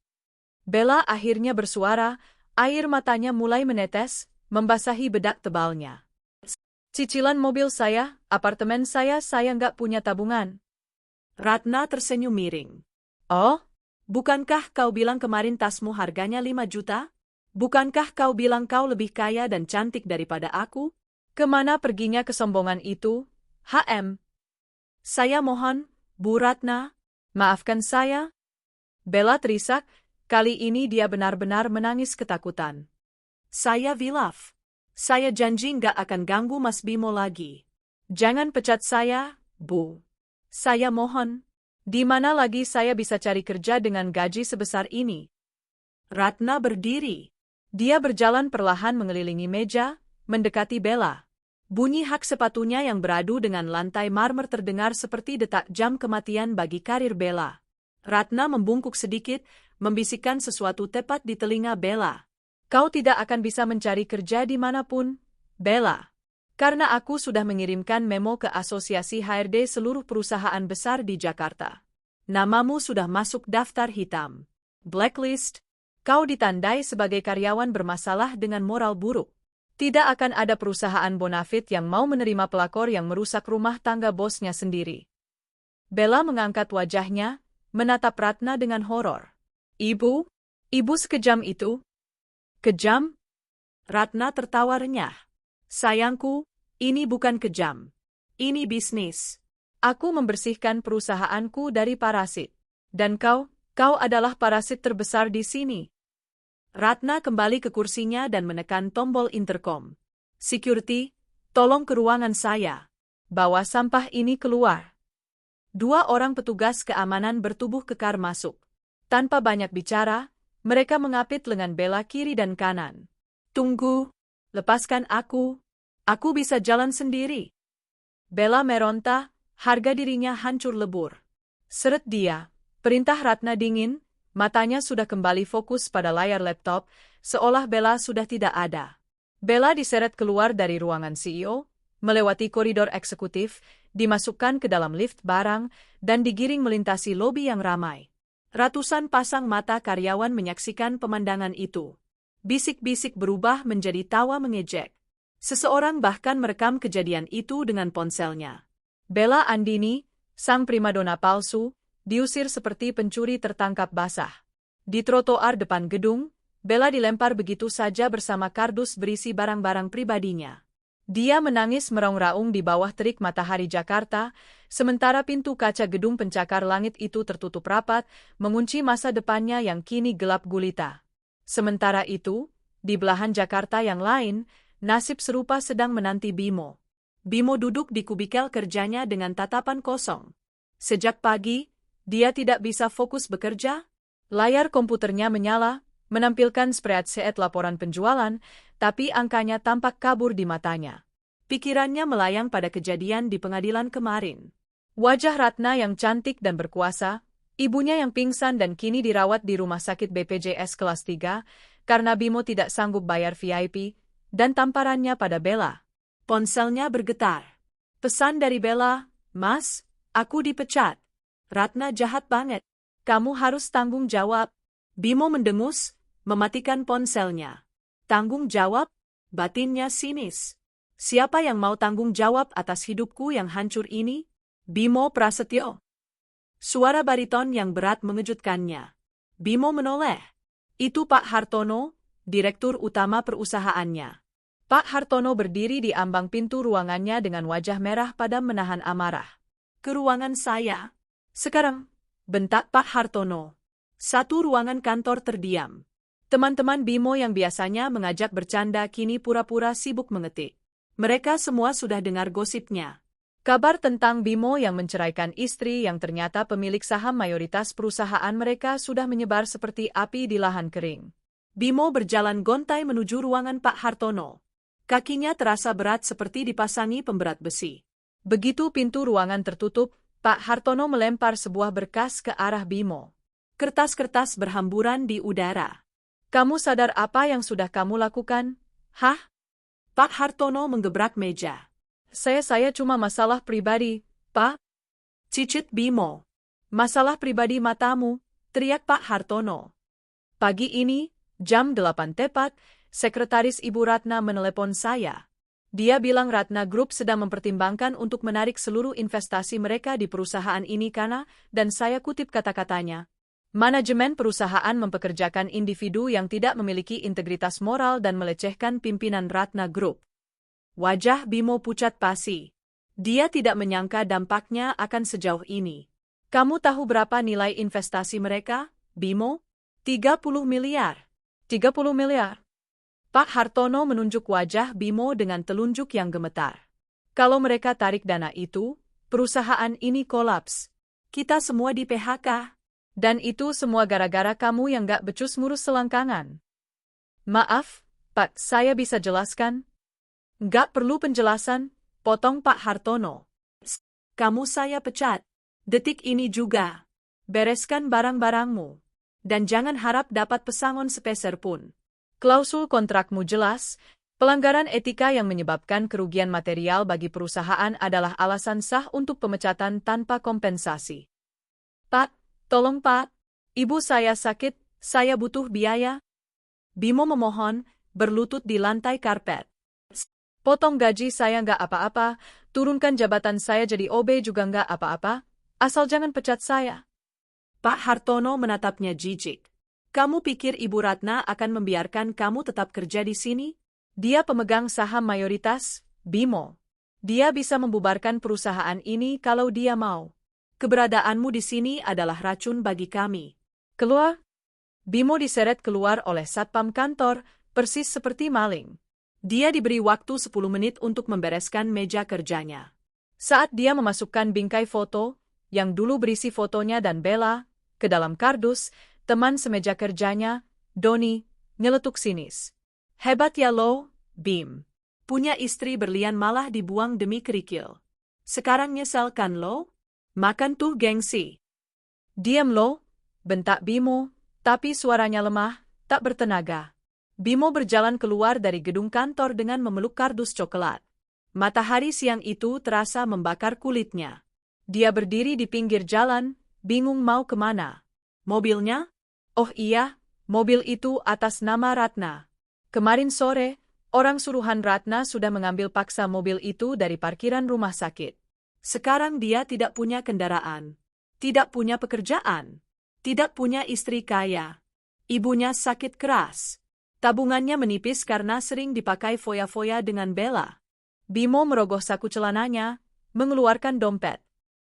Bella akhirnya bersuara, air matanya mulai menetes, membasahi bedak tebalnya. Cicilan mobil saya, apartemen saya nggak punya tabungan. Ratna tersenyum miring. Oh, bukankah kau bilang kemarin tasmu harganya 5 juta? Bukankah kau bilang kau lebih kaya dan cantik daripada aku? Kemana perginya kesombongan itu? Saya mohon, Bu Ratna, maafkan saya. Bella terisak, kali ini dia benar-benar menangis ketakutan. Saya Vilaf. Saya janji nggak akan ganggu Mas Bimo lagi. Jangan pecat saya, Bu. Saya mohon. Di mana lagi saya bisa cari kerja dengan gaji sebesar ini? Ratna berdiri. Dia berjalan perlahan mengelilingi meja, mendekati Bella. Bunyi hak sepatunya yang beradu dengan lantai marmer terdengar seperti detak jam kematian bagi karir Bella. Ratna membungkuk sedikit, membisikkan sesuatu tepat di telinga Bella. Kau tidak akan bisa mencari kerja dimanapun, Bella. Karena aku sudah mengirimkan memo ke Asosiasi HRD seluruh perusahaan besar di Jakarta. Namamu sudah masuk daftar hitam. Blacklist. Kau ditandai sebagai karyawan bermasalah dengan moral buruk. Tidak akan ada perusahaan bonafit yang mau menerima pelakor yang merusak rumah tangga bosnya sendiri. Bella mengangkat wajahnya, menatap Ratna dengan horor. Ibu? Ibu sekejam itu? Kejam? Ratna tertawa renyah. Sayangku, ini bukan kejam. Ini bisnis. Aku membersihkan perusahaanku dari parasit. Dan kau adalah parasit terbesar di sini. Ratna kembali ke kursinya dan menekan tombol intercom. Security, tolong ke ruangan saya. Bawa sampah ini keluar. 2 orang petugas keamanan bertubuh kekar masuk. Tanpa banyak bicara, mereka mengapit lengan Bella kiri dan kanan. Tunggu, lepaskan aku. Aku bisa jalan sendiri. Bella meronta, harga dirinya hancur lebur. Seret dia, perintah Ratna dingin, matanya sudah kembali fokus pada layar laptop, seolah Bella sudah tidak ada. Bella diseret keluar dari ruangan CEO, melewati koridor eksekutif, dimasukkan ke dalam lift barang, dan digiring melintasi lobi yang ramai. Ratusan pasang mata karyawan menyaksikan pemandangan itu. Bisik-bisik berubah menjadi tawa mengejek. Seseorang bahkan merekam kejadian itu dengan ponselnya. Bella Andini, sang primadona palsu, diusir seperti pencuri tertangkap basah. Di trotoar depan gedung, Bella dilempar begitu saja bersama kardus berisi barang-barang pribadinya. Dia menangis meraung-raung di bawah terik matahari Jakarta, sementara pintu kaca gedung pencakar langit itu tertutup rapat, mengunci masa depannya yang kini gelap gulita. Sementara itu, di belahan Jakarta yang lain, nasib serupa sedang menanti Bimo. Bimo duduk di kubikel kerjanya dengan tatapan kosong. Sejak pagi, dia tidak bisa fokus bekerja. Layar komputernya menyala, menampilkan spreadsheet laporan penjualan, tapi angkanya tampak kabur di matanya. Pikirannya melayang pada kejadian di pengadilan kemarin. Wajah Ratna yang cantik dan berkuasa, ibunya yang pingsan dan kini dirawat di rumah sakit BPJS kelas 3, karena Bimo tidak sanggup bayar VIP, dan tamparannya pada Bella. Ponselnya bergetar. Pesan dari Bella, "Mas, aku dipecat." Ratna jahat banget. Kamu harus tanggung jawab. Bimo mendengus, mematikan ponselnya. Tanggung jawab? Batinnya sinis. Siapa yang mau tanggung jawab atas hidupku yang hancur ini? Bimo Prasetyo. Suara bariton yang berat mengejutkannya. Bimo menoleh. Itu Pak Hartono, direktur utama perusahaannya. Pak Hartono berdiri di ambang pintu ruangannya dengan wajah merah padam menahan amarah. "Ke ruangan saya. Sekarang," bentak Pak Hartono. Satu ruangan kantor terdiam. Teman-teman Bimo yang biasanya mengajak bercanda kini pura-pura sibuk mengetik. Mereka semua sudah dengar gosipnya. Kabar tentang Bimo yang menceraikan istri yang ternyata pemilik saham mayoritas perusahaan mereka sudah menyebar seperti api di lahan kering. Bimo berjalan gontai menuju ruangan Pak Hartono. Kakinya terasa berat seperti dipasangi pemberat besi. Begitu pintu ruangan tertutup, Pak Hartono melempar sebuah berkas ke arah Bimo. Kertas-kertas berhamburan di udara. "Kamu sadar apa yang sudah kamu lakukan?" "Hah?" Pak Hartono menggebrak meja. Saya cuma masalah pribadi, Pak." Cicit Bimo. "Masalah pribadi matamu," teriak Pak Hartono. "Pagi ini, jam 8 tepat, Sekretaris Ibu Ratna menelepon saya. Dia bilang Ratna Group sedang mempertimbangkan untuk menarik seluruh investasi mereka di perusahaan ini karena, dan saya kutip kata-katanya, manajemen perusahaan mempekerjakan individu yang tidak memiliki integritas moral dan melecehkan pimpinan Ratna Group." Wajah Bimo pucat pasi. Dia tidak menyangka dampaknya akan sejauh ini. "Kamu tahu berapa nilai investasi mereka, Bimo?" 30 miliar. 30 miliar. Pak Hartono menunjuk wajah Bimo dengan telunjuk yang gemetar. "Kalau mereka tarik dana itu, perusahaan ini kolaps. Kita semua di PHK. Dan itu semua gara-gara kamu yang gak becus ngurus selangkangan." "Maaf, Pak, saya bisa jelaskan?" "Gak perlu penjelasan," potong Pak Hartono. "Kamu saya pecat. Detik ini juga. Bereskan barang-barangmu." Dan jangan harap dapat pesangon sepeser pun. Klausul kontrakmu jelas. Pelanggaran etika yang menyebabkan kerugian material bagi perusahaan adalah alasan sah untuk pemecatan tanpa kompensasi. Pak, tolong Pak. Ibu saya sakit, saya butuh biaya. Bimo memohon, berlutut di lantai karpet. Potong gaji saya nggak apa-apa, turunkan jabatan saya jadi OB juga nggak apa-apa, asal jangan pecat saya. Pak Hartono menatapnya jijik. Kamu pikir Ibu Ratna akan membiarkan kamu tetap kerja di sini? Dia pemegang saham mayoritas, Bimo. Dia bisa membubarkan perusahaan ini kalau dia mau. Keberadaanmu di sini adalah racun bagi kami. Keluar. Bimo diseret keluar oleh satpam kantor, persis seperti maling. Dia diberi waktu 10 menit untuk membereskan meja kerjanya. Saat dia memasukkan bingkai foto, yang dulu berisi fotonya dan Bella, ke dalam kardus, teman semeja kerjanya, Doni, nyeletuk sinis. Hebat ya lo, Bim. Punya istri berlian malah dibuang demi kerikil. Sekarang nyesel kan lo? Makan tuh gengsi. Diam lo, bentak Bimo, tapi suaranya lemah, tak bertenaga. Bimo berjalan keluar dari gedung kantor dengan memeluk kardus coklat. Matahari siang itu terasa membakar kulitnya. Dia berdiri di pinggir jalan, bingung mau kemana. Mobilnya? Oh iya, mobil itu atas nama Ratna. Kemarin sore, orang suruhan Ratna sudah mengambil paksa mobil itu dari parkiran rumah sakit. Sekarang dia tidak punya kendaraan, tidak punya pekerjaan, tidak punya istri kaya. Ibunya sakit keras. Tabungannya menipis karena sering dipakai foya-foya dengan Bella. Bimo merogoh saku celananya, mengeluarkan dompet.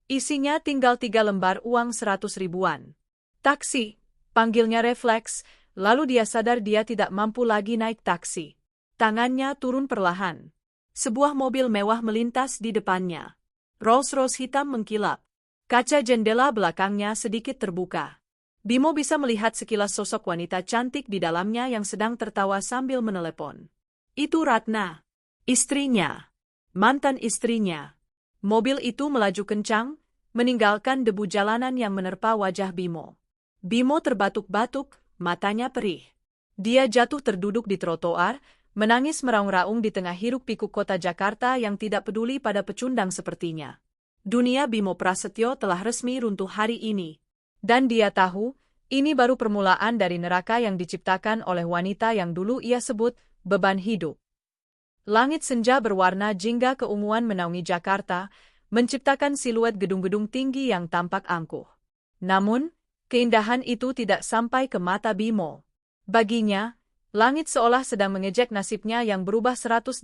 Isinya tinggal 3 lembar uang 100 ribuan. Taksi, panggilnya refleks, lalu dia sadar dia tidak mampu lagi naik taksi. Tangannya turun perlahan. Sebuah mobil mewah melintas di depannya. Rolls-Royce hitam mengkilap. Kaca jendela belakangnya sedikit terbuka. Bimo bisa melihat sekilas sosok wanita cantik di dalamnya yang sedang tertawa sambil menelepon. Itu Ratna. Istrinya. Mantan istrinya. Mobil itu melaju kencang, meninggalkan debu jalanan yang menerpa wajah Bimo. Bimo terbatuk-batuk, matanya perih. Dia jatuh terduduk di trotoar, menangis meraung-raung di tengah hiruk-pikuk kota Jakarta yang tidak peduli pada pecundang sepertinya. Dunia Bimo Prasetyo telah resmi runtuh hari ini. Dan dia tahu, ini baru permulaan dari neraka yang diciptakan oleh wanita yang dulu ia sebut beban hidup. Langit senja berwarna jingga keunguan menaungi Jakarta, menciptakan siluet gedung-gedung tinggi yang tampak angkuh. Namun, keindahan itu tidak sampai ke mata Bimo. Baginya, langit seolah sedang mengejek nasibnya yang berubah 180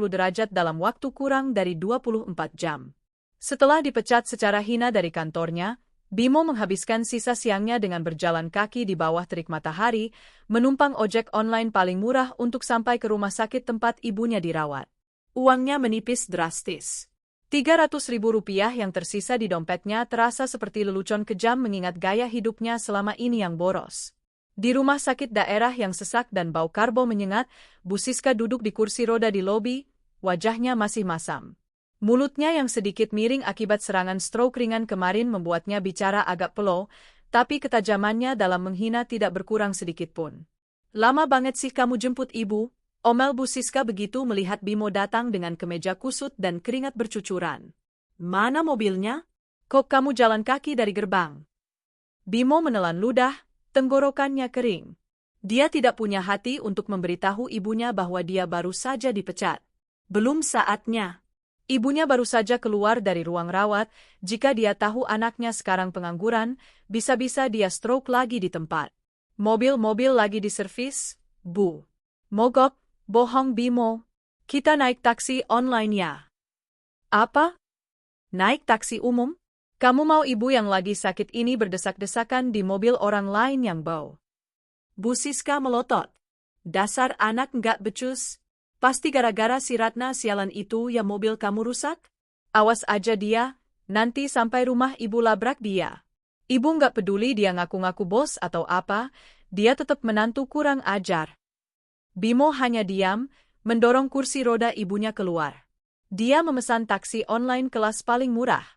derajat dalam waktu kurang dari 24 jam. Setelah dipecat secara hina dari kantornya, Bimo menghabiskan sisa siangnya dengan berjalan kaki di bawah terik matahari, menumpang ojek online paling murah untuk sampai ke rumah sakit tempat ibunya dirawat. Uangnya menipis drastis. 300 ribu rupiah yang tersisa di dompetnya terasa seperti lelucon kejam mengingat gaya hidupnya selama ini yang boros. Di rumah sakit daerah yang sesak dan bau karbo menyengat, Bu Siska duduk di kursi roda di lobi, wajahnya masih masam. Mulutnya yang sedikit miring akibat serangan stroke ringan kemarin membuatnya bicara agak pelow, tapi ketajamannya dalam menghina tidak berkurang sedikitpun. Lama banget sih kamu jemput ibu? Omel Bu Siska begitu melihat Bimo datang dengan kemeja kusut dan keringat bercucuran. Mana mobilnya? Kok kamu jalan kaki dari gerbang? Bimo menelan ludah, tenggorokannya kering. Dia tidak punya hati untuk memberitahu ibunya bahwa dia baru saja dipecat. Belum saatnya. Ibunya baru saja keluar dari ruang rawat, jika dia tahu anaknya sekarang pengangguran, bisa-bisa dia stroke lagi di tempat. Mobil-mobil lagi diservis, Bu. Mogok. Bohong Bimo. Kita naik taksi online ya. Apa? Naik taksi umum? Kamu mau ibu yang lagi sakit ini berdesak-desakan di mobil orang lain yang bau? Bu Siska melotot. Dasar anak nggak becus. Pasti gara-gara si Ratna sialan itu ya mobil kamu rusak? Awas aja dia, nanti sampai rumah ibu labrak dia. Ibu nggak peduli dia ngaku-ngaku bos atau apa, dia tetap menantu kurang ajar. Bimo hanya diam, mendorong kursi roda ibunya keluar. Dia memesan taksi online kelas paling murah.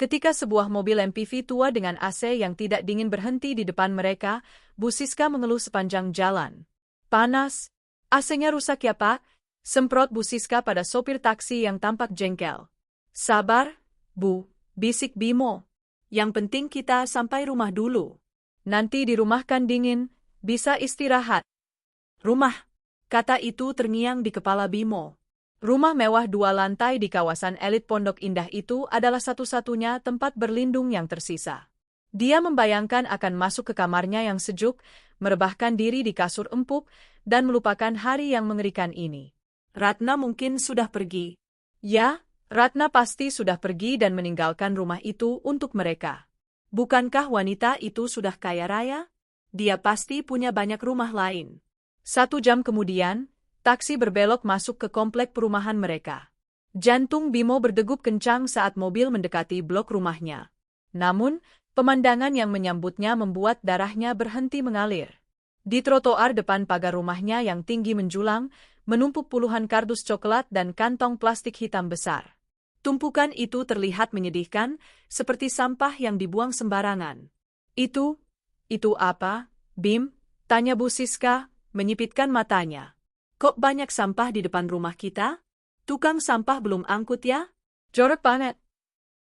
Ketika sebuah mobil MPV tua dengan AC yang tidak dingin berhenti di depan mereka, Bu Siska mengeluh sepanjang jalan. Panas. AC-nya rusak ya Pak? Semprot Bu Siska pada sopir taksi yang tampak jengkel. Sabar, Bu, bisik Bimo. Yang penting kita sampai rumah dulu. Nanti di rumah kan dingin, bisa istirahat. Rumah, kata itu terngiang di kepala Bimo. Rumah mewah 2 lantai di kawasan elit Pondok Indah itu adalah satu-satunya tempat berlindung yang tersisa. Dia membayangkan akan masuk ke kamarnya yang sejuk, merebahkan diri di kasur empuk, dan melupakan hari yang mengerikan ini. Ratna mungkin sudah pergi. Ya, Ratna pasti sudah pergi dan meninggalkan rumah itu untuk mereka. Bukankah wanita itu sudah kaya raya? Dia pasti punya banyak rumah lain. 1 jam kemudian, taksi berbelok masuk ke komplek perumahan mereka. Jantung Bimo berdegup kencang saat mobil mendekati blok rumahnya. Namun, pemandangan yang menyambutnya membuat darahnya berhenti mengalir. Di trotoar depan pagar rumahnya yang tinggi menjulang, menumpuk puluhan kardus coklat dan kantong plastik hitam besar. Tumpukan itu terlihat menyedihkan, seperti sampah yang dibuang sembarangan. Itu apa, Bim? Tanya Bu Siska, menyipitkan matanya. Kok banyak sampah di depan rumah kita? Tukang sampah belum angkut ya? Jorok banget.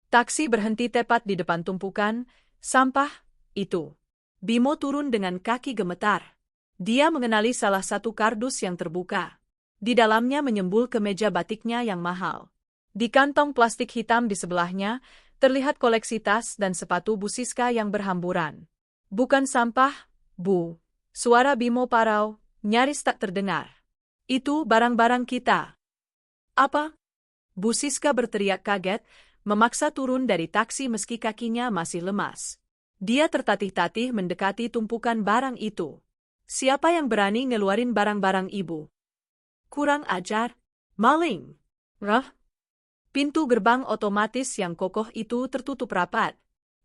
Taksi berhenti tepat di depan tumpukan sampah itu. Bimo turun dengan kaki gemetar. Dia mengenali salah satu kardus yang terbuka. Di dalamnya menyembul kemeja batiknya yang mahal. Di kantong plastik hitam di sebelahnya, terlihat koleksi tas dan sepatu Bu Siska yang berhamburan. Bukan sampah, Bu. Suara Bimo parau, nyaris tak terdengar. Itu barang-barang kita. Apa? Bu Siska berteriak kaget, memaksa turun dari taksi meski kakinya masih lemas. Dia tertatih-tatih mendekati tumpukan barang itu. Siapa yang berani ngeluarin barang-barang ibu? Kurang ajar. Maling. Rah? Pintu gerbang otomatis yang kokoh itu tertutup rapat.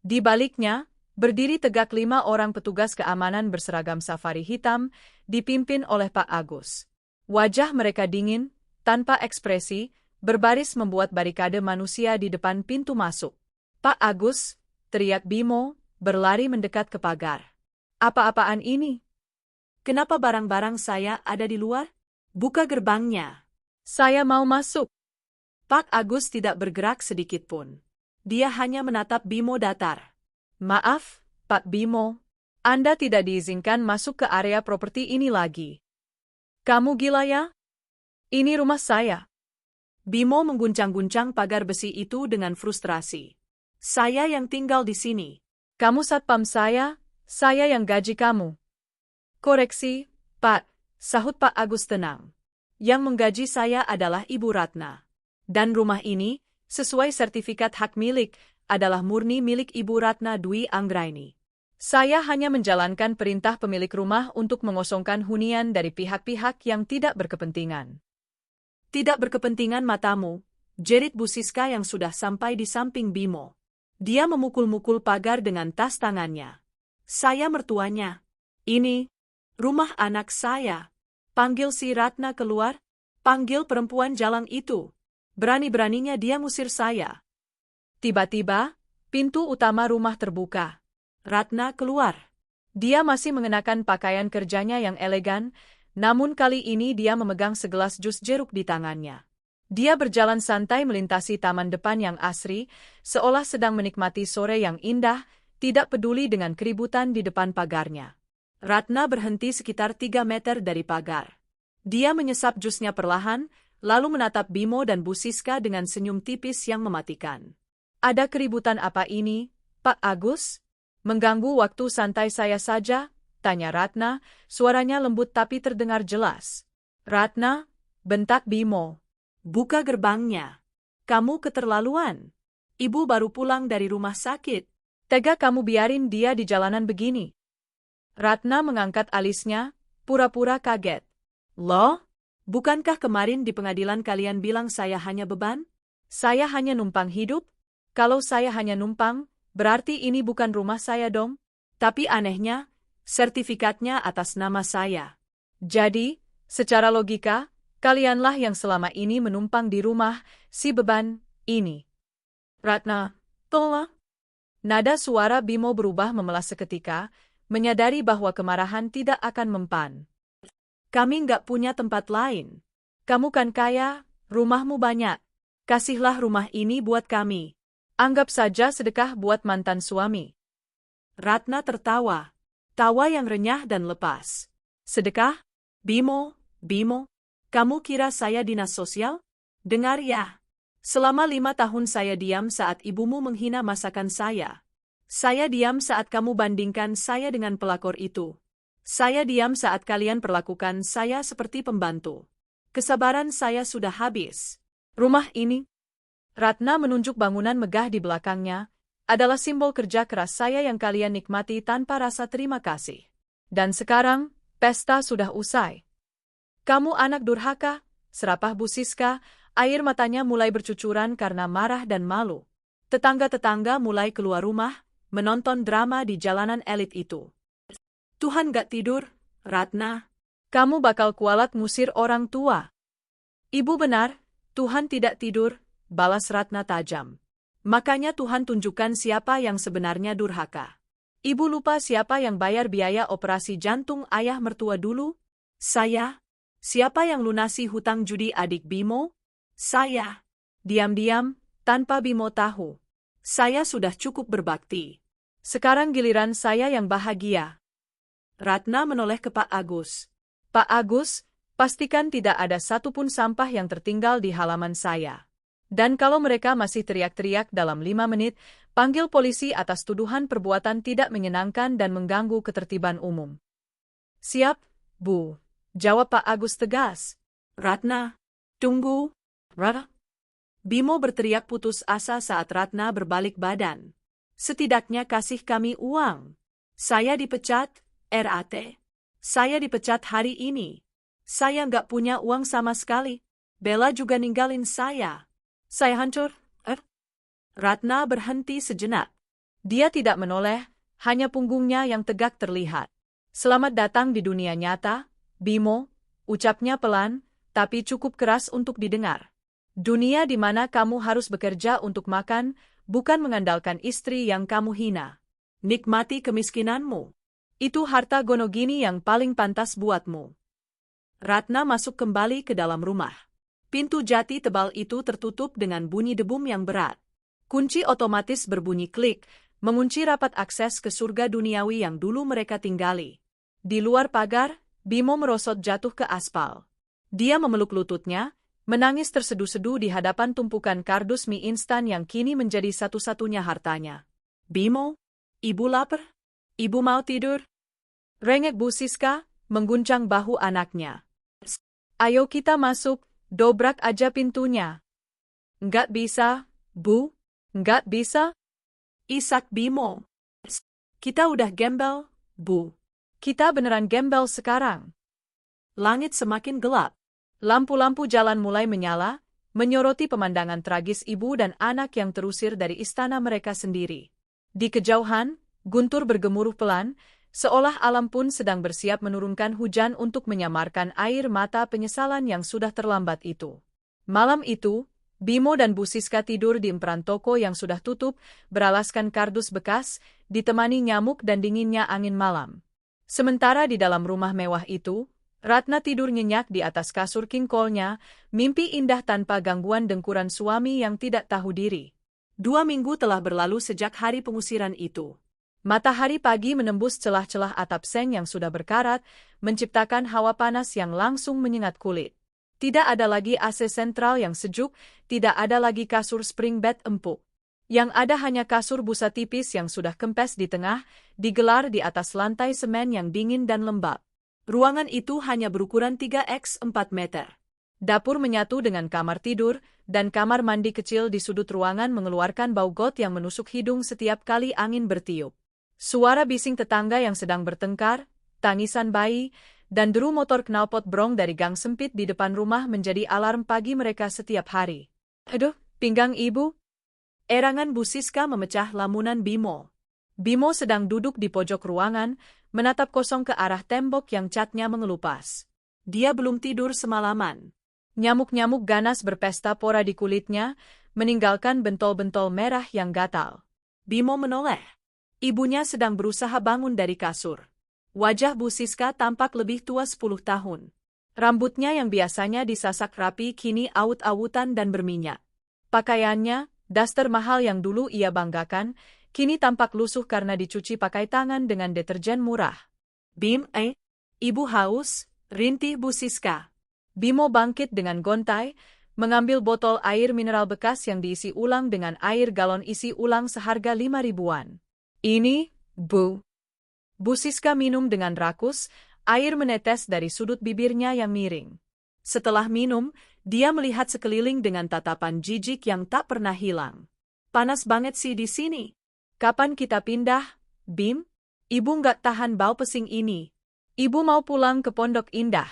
Di baliknya, berdiri tegak 5 orang petugas keamanan berseragam safari hitam, dipimpin oleh Pak Agus. Wajah mereka dingin, tanpa ekspresi, berbaris membuat barikade manusia di depan pintu masuk. Pak Agus, teriak Bimo, berlari mendekat ke pagar. Apa-apaan ini? Kenapa barang-barang saya ada di luar? Buka gerbangnya. Saya mau masuk. Pak Agus tidak bergerak sedikit pun. Dia hanya menatap Bimo datar. Maaf, Pak Bimo. Anda tidak diizinkan masuk ke area properti ini lagi. Kamu gila ya? Ini rumah saya. Bimo mengguncang-guncang pagar besi itu dengan frustrasi. Saya yang tinggal di sini. Kamu satpam saya yang gaji kamu. Koreksi, Pak, sahut Pak Agus tenang. Yang menggaji saya adalah Ibu Ratna. Dan rumah ini, sesuai sertifikat hak milik, adalah murni milik Ibu Ratna Dwi Anggraini. Saya hanya menjalankan perintah pemilik rumah untuk mengosongkan hunian dari pihak-pihak yang tidak berkepentingan. Tidak berkepentingan matamu, jerit Bu Siska yang sudah sampai di samping Bimo. Dia memukul-mukul pagar dengan tas tangannya. Saya mertuanya. Ini, rumah anak saya. Panggil si Ratna keluar, panggil perempuan jalang itu. Berani-beraninya dia ngusir saya. Tiba-tiba, pintu utama rumah terbuka. Ratna keluar. Dia masih mengenakan pakaian kerjanya yang elegan, namun kali ini dia memegang segelas jus jeruk di tangannya. Dia berjalan santai melintasi taman depan yang asri, seolah sedang menikmati sore yang indah, tidak peduli dengan keributan di depan pagarnya. Ratna berhenti sekitar 3 meter dari pagar. Dia menyesap jusnya perlahan, lalu menatap Bimo dan Bu Siska dengan senyum tipis yang mematikan. Ada keributan apa ini, Pak Agus? Mengganggu waktu santai saya saja, tanya Ratna, suaranya lembut tapi terdengar jelas. Ratna, bentak Bimo. Buka gerbangnya. Kamu keterlaluan. Ibu baru pulang dari rumah sakit. Tega kamu biarin dia di jalanan begini. Ratna mengangkat alisnya, pura-pura kaget. Loh? Bukankah kemarin di pengadilan kalian bilang saya hanya beban? Saya hanya numpang hidup? Kalau saya hanya numpang, berarti ini bukan rumah saya dong? Tapi anehnya, sertifikatnya atas nama saya. Jadi, secara logika, kalianlah yang selama ini menumpang di rumah si beban ini. Ratna, Tolong. Nada suara Bimo berubah memelas seketika, menyadari bahwa kemarahan tidak akan mempan. Kami nggak punya tempat lain. Kamu kan kaya, rumahmu banyak. Kasihlah rumah ini buat kami. Anggap saja sedekah buat mantan suami. Ratna tertawa. Tawa yang renyah dan lepas. Sedekah? Bimo, kamu kira saya dinas sosial? Dengar ya. Selama 5 tahun saya diam saat ibumu menghina masakan saya. Saya diam saat kamu bandingkan saya dengan pelakor itu. Saya diam saat kalian perlakukan saya seperti pembantu. Kesabaran saya sudah habis. Rumah ini, Ratna menunjuk bangunan megah di belakangnya, adalah simbol kerja keras saya yang kalian nikmati tanpa rasa terima kasih. Dan sekarang, pesta sudah usai. Kamu anak durhaka, serapah Bu Siska, air matanya mulai bercucuran karena marah dan malu. Tetangga-tetangga mulai keluar rumah, menonton drama di jalanan elit itu. Tuhan gak tidur, Ratna. Kamu bakal kualat ngusir orang tua. Ibu benar, Tuhan tidak tidur, balas Ratna tajam. Makanya Tuhan tunjukkan siapa yang sebenarnya durhaka. Ibu lupa siapa yang bayar biaya operasi jantung ayah mertua dulu? Saya. Siapa yang lunasi hutang judi adik Bimo? Saya. Diam-diam, tanpa Bimo tahu. Saya sudah cukup berbakti. Sekarang giliran saya yang bahagia. Ratna menoleh ke Pak Agus. Pak Agus, pastikan tidak ada satupun sampah yang tertinggal di halaman saya. Dan kalau mereka masih teriak-teriak dalam 5 menit, panggil polisi atas tuduhan perbuatan tidak menyenangkan dan mengganggu ketertiban umum. Siap, Bu. Jawab Pak Agus tegas. Ratna, tunggu. Ratna. Bimo berteriak putus asa saat Ratna berbalik badan. Setidaknya kasih kami uang. Saya dipecat, RAT. Saya dipecat hari ini. Saya nggak punya uang sama sekali. Bella juga ninggalin saya. Saya hancur. Ratna berhenti sejenak. Dia tidak menoleh, hanya punggungnya yang tegak terlihat. Selamat datang di dunia nyata, Bimo, ucapnya pelan, tapi cukup keras untuk didengar. Dunia di mana kamu harus bekerja untuk makan, bukan mengandalkan istri yang kamu hina. Nikmati kemiskinanmu. Itu harta gonogini yang paling pantas buatmu. Ratna masuk kembali ke dalam rumah. Pintu jati tebal itu tertutup dengan bunyi debum yang berat. Kunci otomatis berbunyi klik, mengunci rapat akses ke surga duniawi yang dulu mereka tinggali. Di luar pagar, Bimo merosot jatuh ke aspal. Dia memeluk lututnya, menangis terseduh-seduh di hadapan tumpukan kardus mie instan yang kini menjadi satu-satunya hartanya. Bimo, ibu lapar? Ibu mau tidur? Rengek Bu Siska, mengguncang bahu anaknya. Ayo kita masuk, dobrak aja pintunya. Nggak bisa, Bu. Nggak bisa. Isak Bimo. Kita udah gembel, Bu. Kita beneran gembel sekarang. Langit semakin gelap. Lampu-lampu jalan mulai menyala, menyoroti pemandangan tragis ibu dan anak yang terusir dari istana mereka sendiri. Di kejauhan, guntur bergemuruh pelan, seolah alam pun sedang bersiap menurunkan hujan untuk menyamarkan air mata penyesalan yang sudah terlambat itu. Malam itu, Bimo dan Bu Siska tidur di emperan toko yang sudah tutup, beralaskan kardus bekas, ditemani nyamuk dan dinginnya angin malam. Sementara di dalam rumah mewah itu, Ratna tidur nyenyak di atas kasur king cole-nya, mimpi indah tanpa gangguan dengkuran suami yang tidak tahu diri. 2 minggu telah berlalu sejak hari pengusiran itu. Matahari pagi menembus celah-celah atap seng yang sudah berkarat, menciptakan hawa panas yang langsung menyengat kulit. Tidak ada lagi AC sentral yang sejuk, tidak ada lagi kasur spring bed empuk. Yang ada hanya kasur busa tipis yang sudah kempes di tengah, digelar di atas lantai semen yang dingin dan lembab. Ruangan itu hanya berukuran 3x4 meter. Dapur menyatu dengan kamar tidur, dan kamar mandi kecil di sudut ruangan mengeluarkan bau got yang menusuk hidung setiap kali angin bertiup. Suara bising tetangga yang sedang bertengkar, tangisan bayi, dan deru motor knalpot brong dari gang sempit di depan rumah menjadi alarm pagi mereka setiap hari. Aduh, pinggang ibu. Erangan Bu Siska memecah lamunan Bimo. Bimo sedang duduk di pojok ruangan, menatap kosong ke arah tembok yang catnya mengelupas. Dia belum tidur semalaman. Nyamuk-nyamuk ganas berpesta pora di kulitnya, meninggalkan bentol-bentol merah yang gatal. Bimo menoleh. Ibunya sedang berusaha bangun dari kasur. Wajah Bu Siska tampak lebih tua 10 tahun. Rambutnya yang biasanya disasak rapi kini awut-awutan dan berminyak. Pakaiannya, daster mahal yang dulu ia banggakan, kini tampak lusuh karena dicuci pakai tangan dengan deterjen murah. Bim, Ibu haus, rintih Bu Siska. Bimo bangkit dengan gontai, mengambil botol air mineral bekas yang diisi ulang dengan air galon isi ulang seharga 5 ribuan. Ini, Bu. Bu Siska minum dengan rakus, air menetes dari sudut bibirnya yang miring. Setelah minum, dia melihat sekeliling dengan tatapan jijik yang tak pernah hilang. Panas banget sih di sini. Kapan kita pindah, Bim? Ibu nggak tahan bau pesing ini. Ibu mau pulang ke Pondok Indah.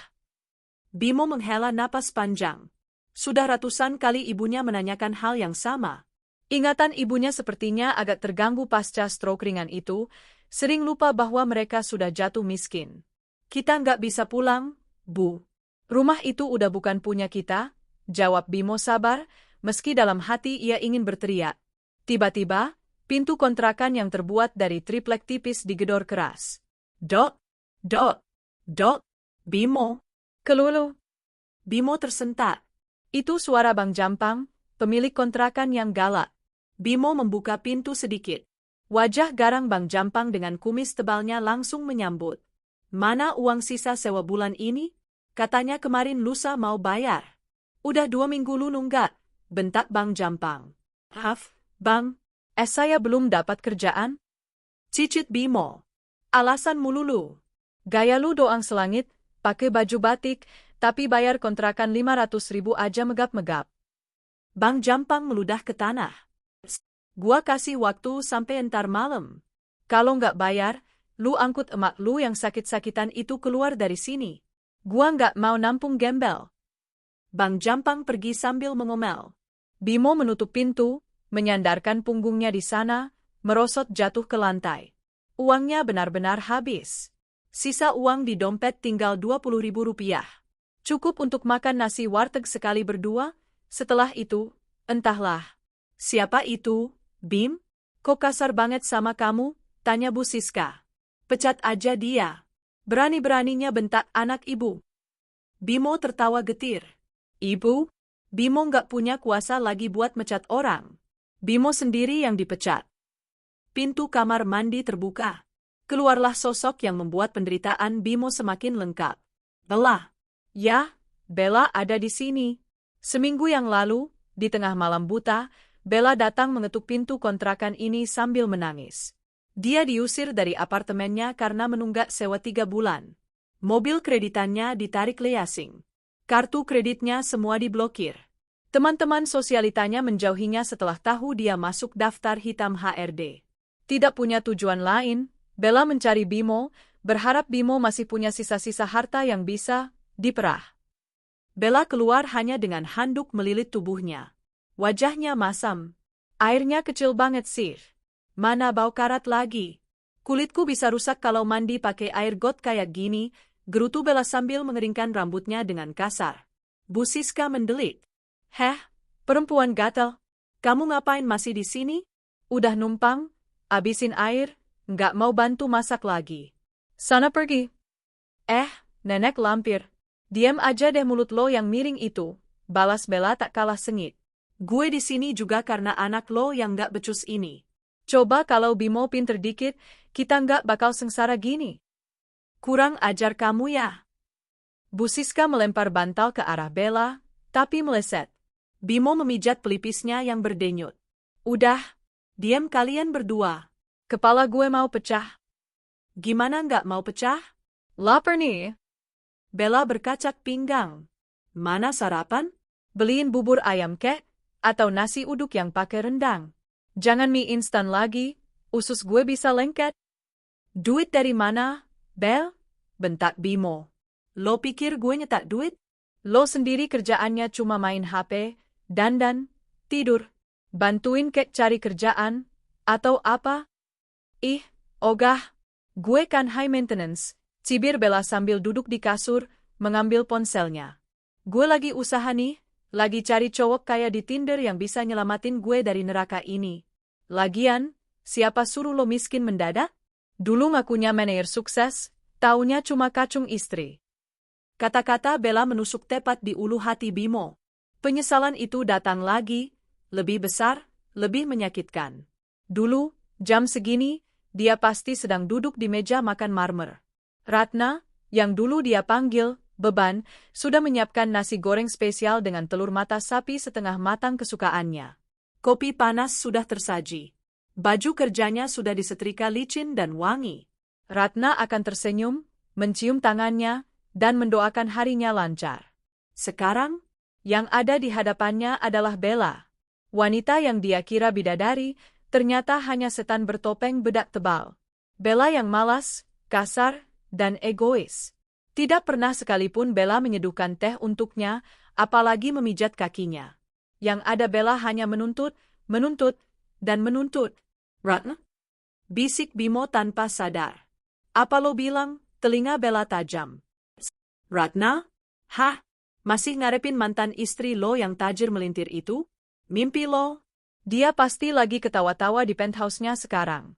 Bimo menghela napas panjang. Sudah ratusan kali ibunya menanyakan hal yang sama. Ingatan ibunya sepertinya agak terganggu pasca stroke ringan itu, sering lupa bahwa mereka sudah jatuh miskin. Kita nggak bisa pulang, Bu. Rumah itu udah bukan punya kita, jawab Bimo sabar, meski dalam hati ia ingin berteriak. Tiba-tiba, pintu kontrakan yang terbuat dari triplek tipis digedor keras. Dok, Bimo. Kelulu. Bimo tersentak. Itu suara Bang Jampang, pemilik kontrakan yang galak. Bimo membuka pintu sedikit. Wajah garang Bang Jampang dengan kumis tebalnya langsung menyambut. Mana uang sisa sewa bulan ini? Katanya kemarin lusa mau bayar. Udah 2 minggu lu nunggak, bentak Bang Jampang. Haf, Bang, saya belum dapat kerjaan? Cicit Bimo. Alasan mulu lu. Gaya lu doang selangit, pakai baju batik, tapi bayar kontrakan 500 ribu aja megap-megap. Bang Jampang meludah ke tanah. Gua kasih waktu sampai entar malam. Kalau nggak bayar, lu angkut emak lu yang sakit-sakitan itu keluar dari sini. Gua nggak mau nampung gembel. Bang Jampang pergi sambil mengomel. Bimo menutup pintu, menyandarkan punggungnya di sana, merosot jatuh ke lantai. Uangnya benar-benar habis. Sisa uang di dompet tinggal 20 ribu rupiah. Cukup untuk makan nasi warteg sekali berdua, setelah itu, entahlah. Siapa itu, Bim? Kok kasar banget sama kamu? Tanya Bu Siska. Pecat aja dia. Berani-beraninya bentak anak ibu. Bimo tertawa getir. Ibu? Bimo nggak punya kuasa lagi buat mecat orang. Bimo sendiri yang dipecat. Pintu kamar mandi terbuka. Keluarlah sosok yang membuat penderitaan Bimo semakin lengkap. Bella. Ya, Bella ada di sini. Seminggu yang lalu, di tengah malam buta, Bella datang mengetuk pintu kontrakan ini sambil menangis. Dia diusir dari apartemennya karena menunggak sewa 3 bulan. Mobil kreditannya ditarik Leasing. Kartu kreditnya semua diblokir. Teman-teman sosialitanya menjauhinya setelah tahu dia masuk daftar hitam HRD. Tidak punya tujuan lain, Bella mencari Bimo, berharap Bimo masih punya sisa-sisa harta yang bisa diperah. Bella keluar hanya dengan handuk melilit tubuhnya. Wajahnya masam. Airnya kecil banget sih. Mana bau karat lagi. Kulitku bisa rusak kalau mandi pakai air got kayak gini, gerutu Bella sambil mengeringkan rambutnya dengan kasar. Bu Siska mendelik. Heh, perempuan gatel. Kamu ngapain masih di sini? Udah numpang, abisin air, nggak mau bantu masak lagi. Sana pergi. Nenek lampir. Diam aja deh mulut lo yang miring itu, balas Bella tak kalah sengit. Gue di sini juga karena anak lo yang gak becus ini. Coba kalau Bimo pinter dikit, kita nggak bakal sengsara gini. Kurang ajar kamu ya. Bu Siska melempar bantal ke arah Bella, tapi meleset. Bimo memijat pelipisnya yang berdenyut. Udah, diam kalian berdua. Kepala gue mau pecah. Gimana nggak mau pecah? Lapar nih. Bella berkacak pinggang. Mana sarapan? Beliin bubur ayam kek, atau nasi uduk yang pakai rendang. Jangan mie instan lagi, usus gue bisa lengket. Duit dari mana, Bel? Bentak Bimo. Lo pikir gue nyetak duit? Lo sendiri kerjaannya cuma main HP, dandan, tidur, bantuin kek cari kerjaan, atau apa? Ih, ogah, gue kan high maintenance, cibir Bella sambil duduk di kasur, mengambil ponselnya. Gue lagi usaha nih, Lagi cari cowok kaya di Tinder yang bisa nyelamatin gue dari neraka ini. Lagian, siapa suruh lo miskin mendadak? Dulu ngakunya manajer sukses, taunya cuma kacung istri. Kata-kata Bella menusuk tepat di ulu hati Bimo. Penyesalan itu datang lagi, lebih besar, lebih menyakitkan. Dulu, jam segini, dia pasti sedang duduk di meja makan marmer. Ratna, yang dulu dia panggil Beban, sudah menyiapkan nasi goreng spesial dengan telur mata sapi setengah matang kesukaannya. Kopi panas sudah tersaji. Baju kerjanya sudah disetrika licin dan wangi. Ratna akan tersenyum, mencium tangannya, dan mendoakan harinya lancar. Sekarang, yang ada di hadapannya adalah Bella. Wanita yang dia kira bidadari, ternyata hanya setan bertopeng bedak tebal. Bella yang malas, kasar, dan egois. Tidak pernah sekalipun Bella menyeduhkan teh untuknya, apalagi memijat kakinya. Yang ada Bella hanya menuntut, dan menuntut. Ratna? Bisik Bimo tanpa sadar. Apa lo bilang? Telinga Bella tajam. Ratna? Hah? Masih ngarepin mantan istri lo yang tajir melintir itu? Mimpi lo? Dia pasti lagi ketawa-tawa di penthouse-nya sekarang.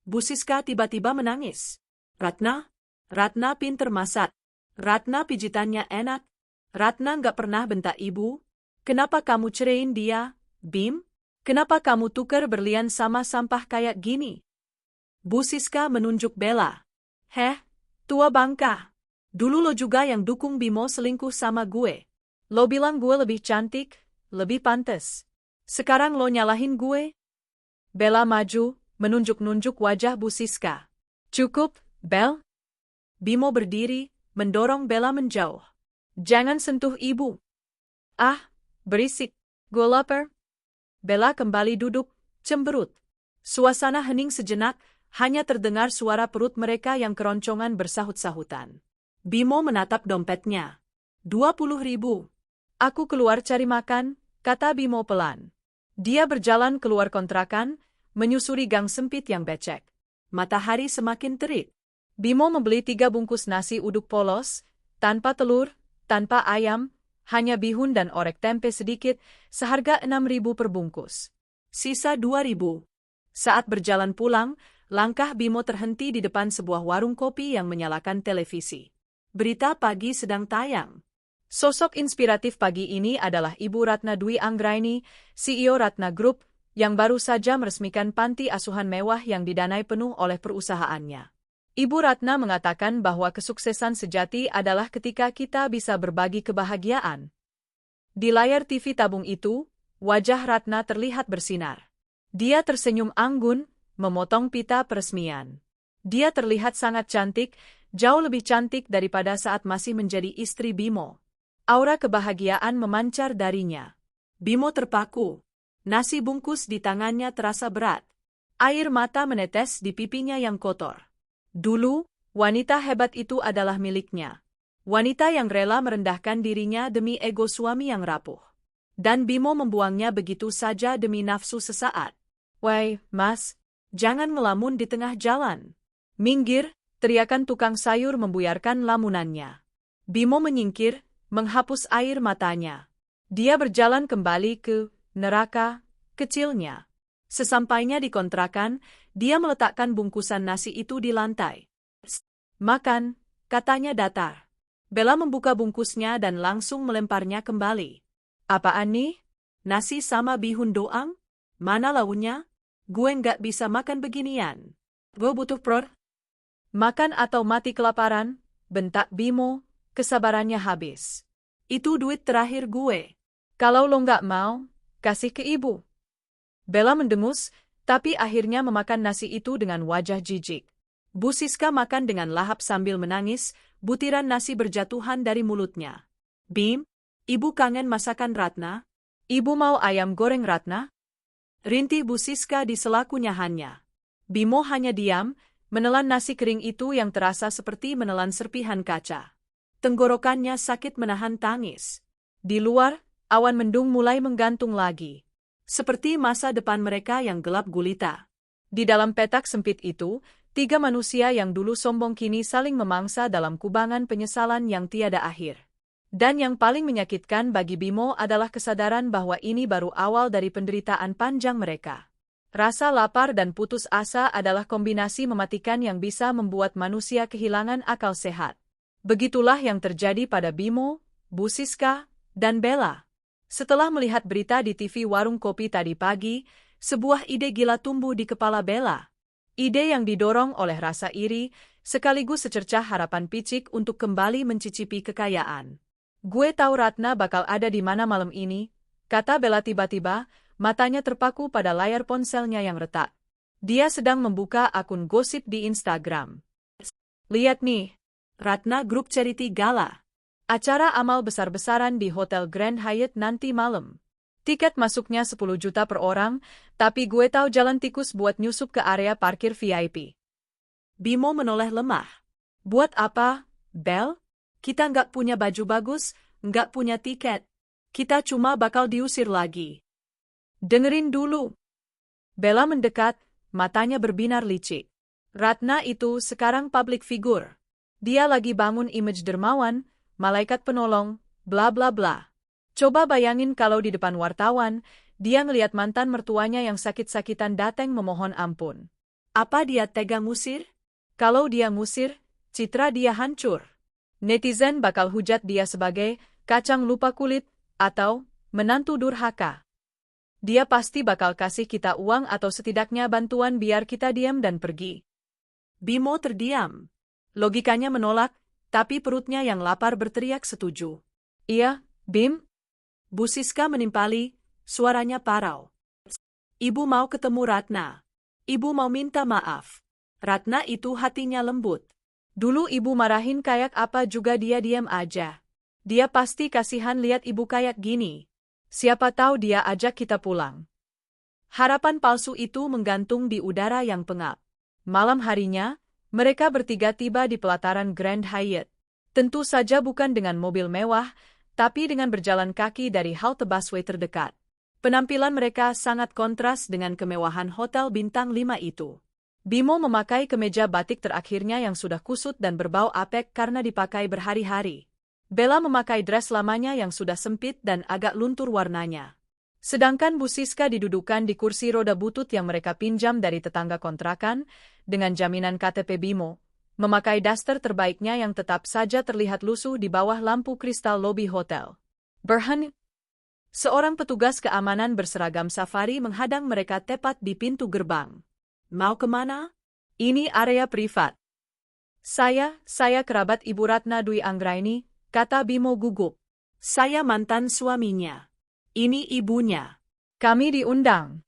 Bu Siska tiba-tiba menangis. Ratna? Ratna pinter masak. Ratna pijitannya enak. Ratna nggak pernah bentak ibu. Kenapa kamu ceraiin dia, Bim? Kenapa kamu tukar berlian sama sampah kayak gini? Bu Siska menunjuk Bella. Heh, tua bangka. Dulu lo juga yang dukung Bimo selingkuh sama gue. Lo bilang gue lebih cantik, lebih pantes. Sekarang lo nyalahin gue? Bella maju, menunjuk-nunjuk wajah Bu Siska. Cukup, Bel. Bimo berdiri, mendorong Bella menjauh. Jangan sentuh ibu. Ah, berisik. Gue lapar. Bella kembali duduk, cemberut. Suasana hening sejenak, hanya terdengar suara perut mereka yang keroncongan bersahut-sahutan. Bimo menatap dompetnya. 20.000. Aku keluar cari makan, kata Bimo pelan. Dia berjalan keluar kontrakan, menyusuri gang sempit yang becek. Matahari semakin terik. Bimo membeli 3 bungkus nasi uduk polos, tanpa telur, tanpa ayam, hanya bihun dan orek tempe sedikit, seharga 6.000 per bungkus. Sisa 2.000. Saat berjalan pulang, langkah Bimo terhenti di depan sebuah warung kopi yang menyalakan televisi. Berita pagi sedang tayang. Sosok inspiratif pagi ini adalah Ibu Ratna Dwi Anggraini, CEO Ratna Group, yang baru saja meresmikan panti asuhan mewah yang didanai penuh oleh perusahaannya. Ibu Ratna mengatakan bahwa kesuksesan sejati adalah ketika kita bisa berbagi kebahagiaan. Di layar TV tabung itu, wajah Ratna terlihat bersinar. Dia tersenyum anggun, memotong pita peresmian. Dia terlihat sangat cantik, jauh lebih cantik daripada saat masih menjadi istri Bimo. Aura kebahagiaan memancar darinya. Bimo terpaku. Nasi bungkus di tangannya terasa berat. Air mata menetes di pipinya yang kotor. Dulu, wanita hebat itu adalah miliknya. Wanita yang rela merendahkan dirinya demi ego suami yang rapuh. Dan Bimo membuangnya begitu saja demi nafsu sesaat. Woi, mas, jangan ngelamun di tengah jalan. Minggir, teriakan tukang sayur membuyarkan lamunannya. Bimo menyingkir, menghapus air matanya. Dia berjalan kembali ke neraka kecilnya. Sesampainya di kontrakan, dia meletakkan bungkusan nasi itu di lantai. Makan, katanya datar. Bella membuka bungkusnya dan langsung melemparnya kembali. Apaan nih? Nasi sama bihun doang? Mana lauknya? Gue nggak bisa makan beginian. Gue butuh pror. Makan atau mati kelaparan, bentak Bimo, kesabarannya habis. Itu duit terakhir gue. Kalau lo nggak mau, kasih ke ibu. Bella mendengus, tapi akhirnya memakan nasi itu dengan wajah jijik. Bu Siska makan dengan lahap sambil menangis, butiran nasi berjatuhan dari mulutnya. Bim, ibu kangen masakan Ratna? Ibu mau ayam goreng Ratna? Rintih Bu Siska di sela kunyahannya. Bimo hanya diam, menelan nasi kering itu yang terasa seperti menelan serpihan kaca. Tenggorokannya sakit menahan tangis. Di luar, awan mendung mulai menggantung lagi. Seperti masa depan mereka yang gelap gulita. Di dalam petak sempit itu, 3 manusia yang dulu sombong kini saling memangsa dalam kubangan penyesalan yang tiada akhir. Dan yang paling menyakitkan bagi Bimo adalah kesadaran bahwa ini baru awal dari penderitaan panjang mereka. Rasa lapar dan putus asa adalah kombinasi mematikan yang bisa membuat manusia kehilangan akal sehat. Begitulah yang terjadi pada Bimo, Bu Siska, dan Bella. Setelah melihat berita di TV warung kopi tadi pagi, sebuah ide gila tumbuh di kepala Bella. Ide yang didorong oleh rasa iri, sekaligus secercah harapan picik untuk kembali mencicipi kekayaan. Gue tahu Ratna bakal ada di mana malam ini, kata Bella tiba-tiba, matanya terpaku pada layar ponselnya yang retak. Dia sedang membuka akun gosip di Instagram. Lihat nih, Ratna Group Charity Gala. Acara amal besar-besaran di Hotel Grand Hyatt nanti malam. Tiket masuknya 10 juta per orang, tapi gue tahu jalan tikus buat nyusup ke area parkir VIP. Bimo menoleh lemah. Buat apa, Bel? Kita nggak punya baju bagus, nggak punya tiket. Kita cuma bakal diusir lagi. Dengerin dulu. Bella mendekat, matanya berbinar licik. Ratna itu sekarang public figure. Dia lagi bangun image dermawan, malaikat penolong, bla bla bla. Coba bayangin kalau di depan wartawan, dia ngeliat mantan mertuanya yang sakit-sakitan datang memohon ampun. Apa dia tega ngusir? Kalau dia ngusir, citra dia hancur. Netizen bakal hujat dia sebagai kacang lupa kulit atau menantu durhaka. Dia pasti bakal kasih kita uang atau setidaknya bantuan biar kita diam dan pergi. Bimo terdiam. Logikanya menolak, tapi perutnya yang lapar berteriak setuju. Iya, Bim? Bu Siska menimpali, suaranya parau. Ibu mau ketemu Ratna. Ibu mau minta maaf. Ratna itu hatinya lembut. Dulu ibu marahin kayak apa juga dia diam aja. Dia pasti kasihan lihat ibu kayak gini. Siapa tahu dia ajak kita pulang. Harapan palsu itu menggantung di udara yang pengap. Malam harinya, mereka bertiga tiba di pelataran Grand Hyatt. Tentu saja bukan dengan mobil mewah, tapi dengan berjalan kaki dari halte busway terdekat. Penampilan mereka sangat kontras dengan kemewahan hotel bintang 5 itu. Bimo memakai kemeja batik terakhirnya yang sudah kusut dan berbau apek karena dipakai berhari-hari. Bella memakai dress lamanya yang sudah sempit dan agak luntur warnanya. Sedangkan Bu Siska didudukan di kursi roda butut yang mereka pinjam dari tetangga kontrakan, dengan jaminan KTP Bimo, memakai daster terbaiknya yang tetap saja terlihat lusuh di bawah lampu kristal lobi hotel. Berhenti. Seorang petugas keamanan berseragam safari menghadang mereka tepat di pintu gerbang. Mau kemana? Ini area privat. Saya kerabat Ibu Ratna Dwi Anggraini, kata Bimo gugup. Saya mantan suaminya. Ini ibunya. Kami diundang.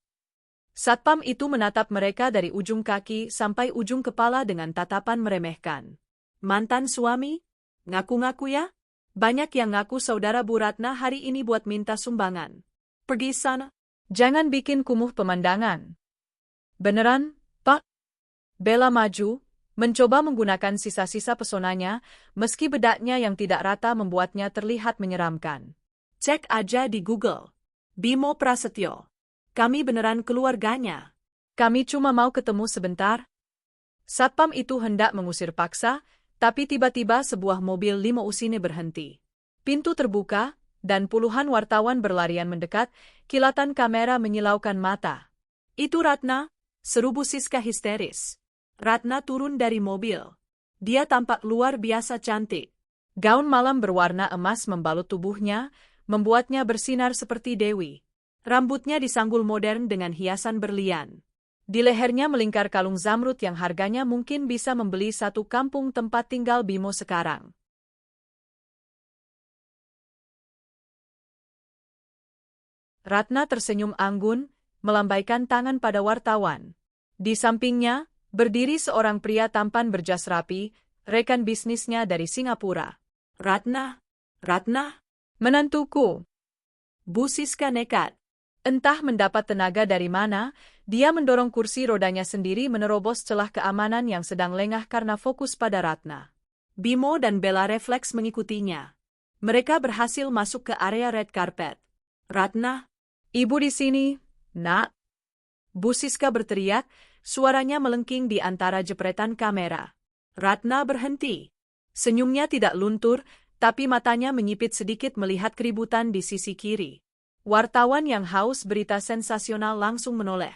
Satpam itu menatap mereka dari ujung kaki sampai ujung kepala dengan tatapan meremehkan. Mantan suami? Ngaku-ngaku ya? Banyak yang ngaku saudara Bu Ratna hari ini buat minta sumbangan. Pergi sana. Jangan bikin kumuh pemandangan. Beneran, Pak? Bella maju, mencoba menggunakan sisa-sisa pesonanya, meski bedaknya yang tidak rata membuatnya terlihat menyeramkan. Cek aja di Google. Bimo Prasetyo. Kami beneran keluarganya. Kami cuma mau ketemu sebentar. Satpam itu hendak mengusir paksa, tapi tiba-tiba sebuah mobil limusine berhenti. Pintu terbuka, dan puluhan wartawan berlarian mendekat, kilatan kamera menyilaukan mata. Itu Ratna, seru Bu Siska histeris. Ratna turun dari mobil. Dia tampak luar biasa cantik. Gaun malam berwarna emas membalut tubuhnya, membuatnya bersinar seperti dewi. Rambutnya disanggul modern dengan hiasan berlian. Di lehernya melingkar kalung zamrud yang harganya mungkin bisa membeli satu kampung tempat tinggal Bimo sekarang. Ratna tersenyum anggun, melambaikan tangan pada wartawan. Di sampingnya, berdiri seorang pria tampan berjas rapi, rekan bisnisnya dari Singapura. Ratna, menantuku. Bu Siska nekat. Entah mendapat tenaga dari mana, dia mendorong kursi rodanya sendiri menerobos celah keamanan yang sedang lengah karena fokus pada Ratna. Bimo dan Bella refleks mengikutinya. Mereka berhasil masuk ke area red carpet. Ratna, ibu di sini, nak. Bu Siska berteriak, suaranya melengking di antara jepretan kamera. Ratna berhenti. Senyumnya tidak luntur, tapi matanya menyipit sedikit melihat keributan di sisi kiri. Wartawan yang haus berita sensasional langsung menoleh.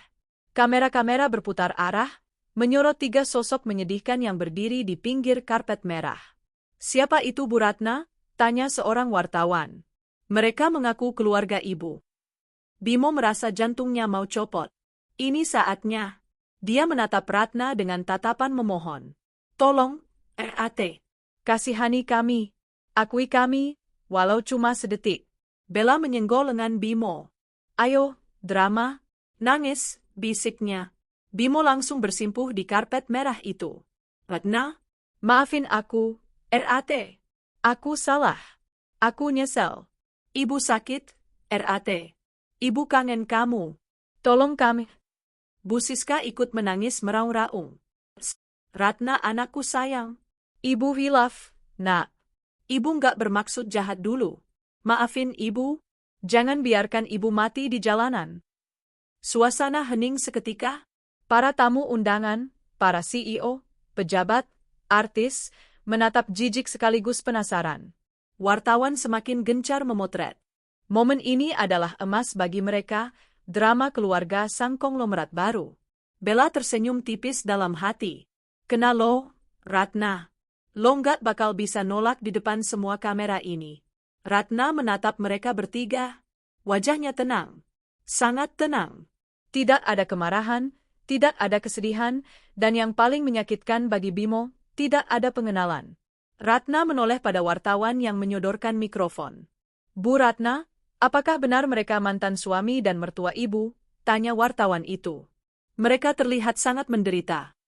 Kamera-kamera berputar arah, menyorot 3 sosok menyedihkan yang berdiri di pinggir karpet merah. "Siapa itu, Bu Ratna?" tanya seorang wartawan. "Mereka mengaku keluarga Ibu." Bimo merasa jantungnya mau copot. Ini saatnya. Dia menatap Ratna dengan tatapan memohon. "Tolong, RAT. Kasihani kami. Akui kami, walau cuma sedetik." Bella menyenggol lengan Bimo. "Ayo, drama. Nangis," bisiknya. Bimo langsung bersimpuh di karpet merah itu. "Ratna, maafin aku, RAT. Aku salah. Aku nyesel. Ibu sakit, RAT. Ibu kangen kamu. Tolong kami." Bu Siska ikut menangis meraung-raung. "Ratna anakku sayang. Ibu hilaf, Nak. Ibu nggak bermaksud jahat dulu. Maafin Ibu. Jangan biarkan Ibu mati di jalanan." Suasana hening seketika. Para tamu undangan, para CEO, pejabat, artis, menatap jijik sekaligus penasaran. Wartawan semakin gencar memotret. Momen ini adalah emas bagi mereka, drama keluarga sang konglomerat baru. Bella tersenyum tipis dalam hati. "Kena lo, Ratna. Lo nggak bakal bisa nolak di depan semua kamera ini." Ratna menatap mereka bertiga. Wajahnya tenang. Sangat tenang. Tidak ada kemarahan, tidak ada kesedihan, dan yang paling menyakitkan bagi Bimo, tidak ada pengenalan. Ratna menoleh pada wartawan yang menyodorkan mikrofon. "Bu Ratna, apakah benar mereka mantan suami dan mertua Ibu?" tanya wartawan itu. "Mereka terlihat sangat menderita."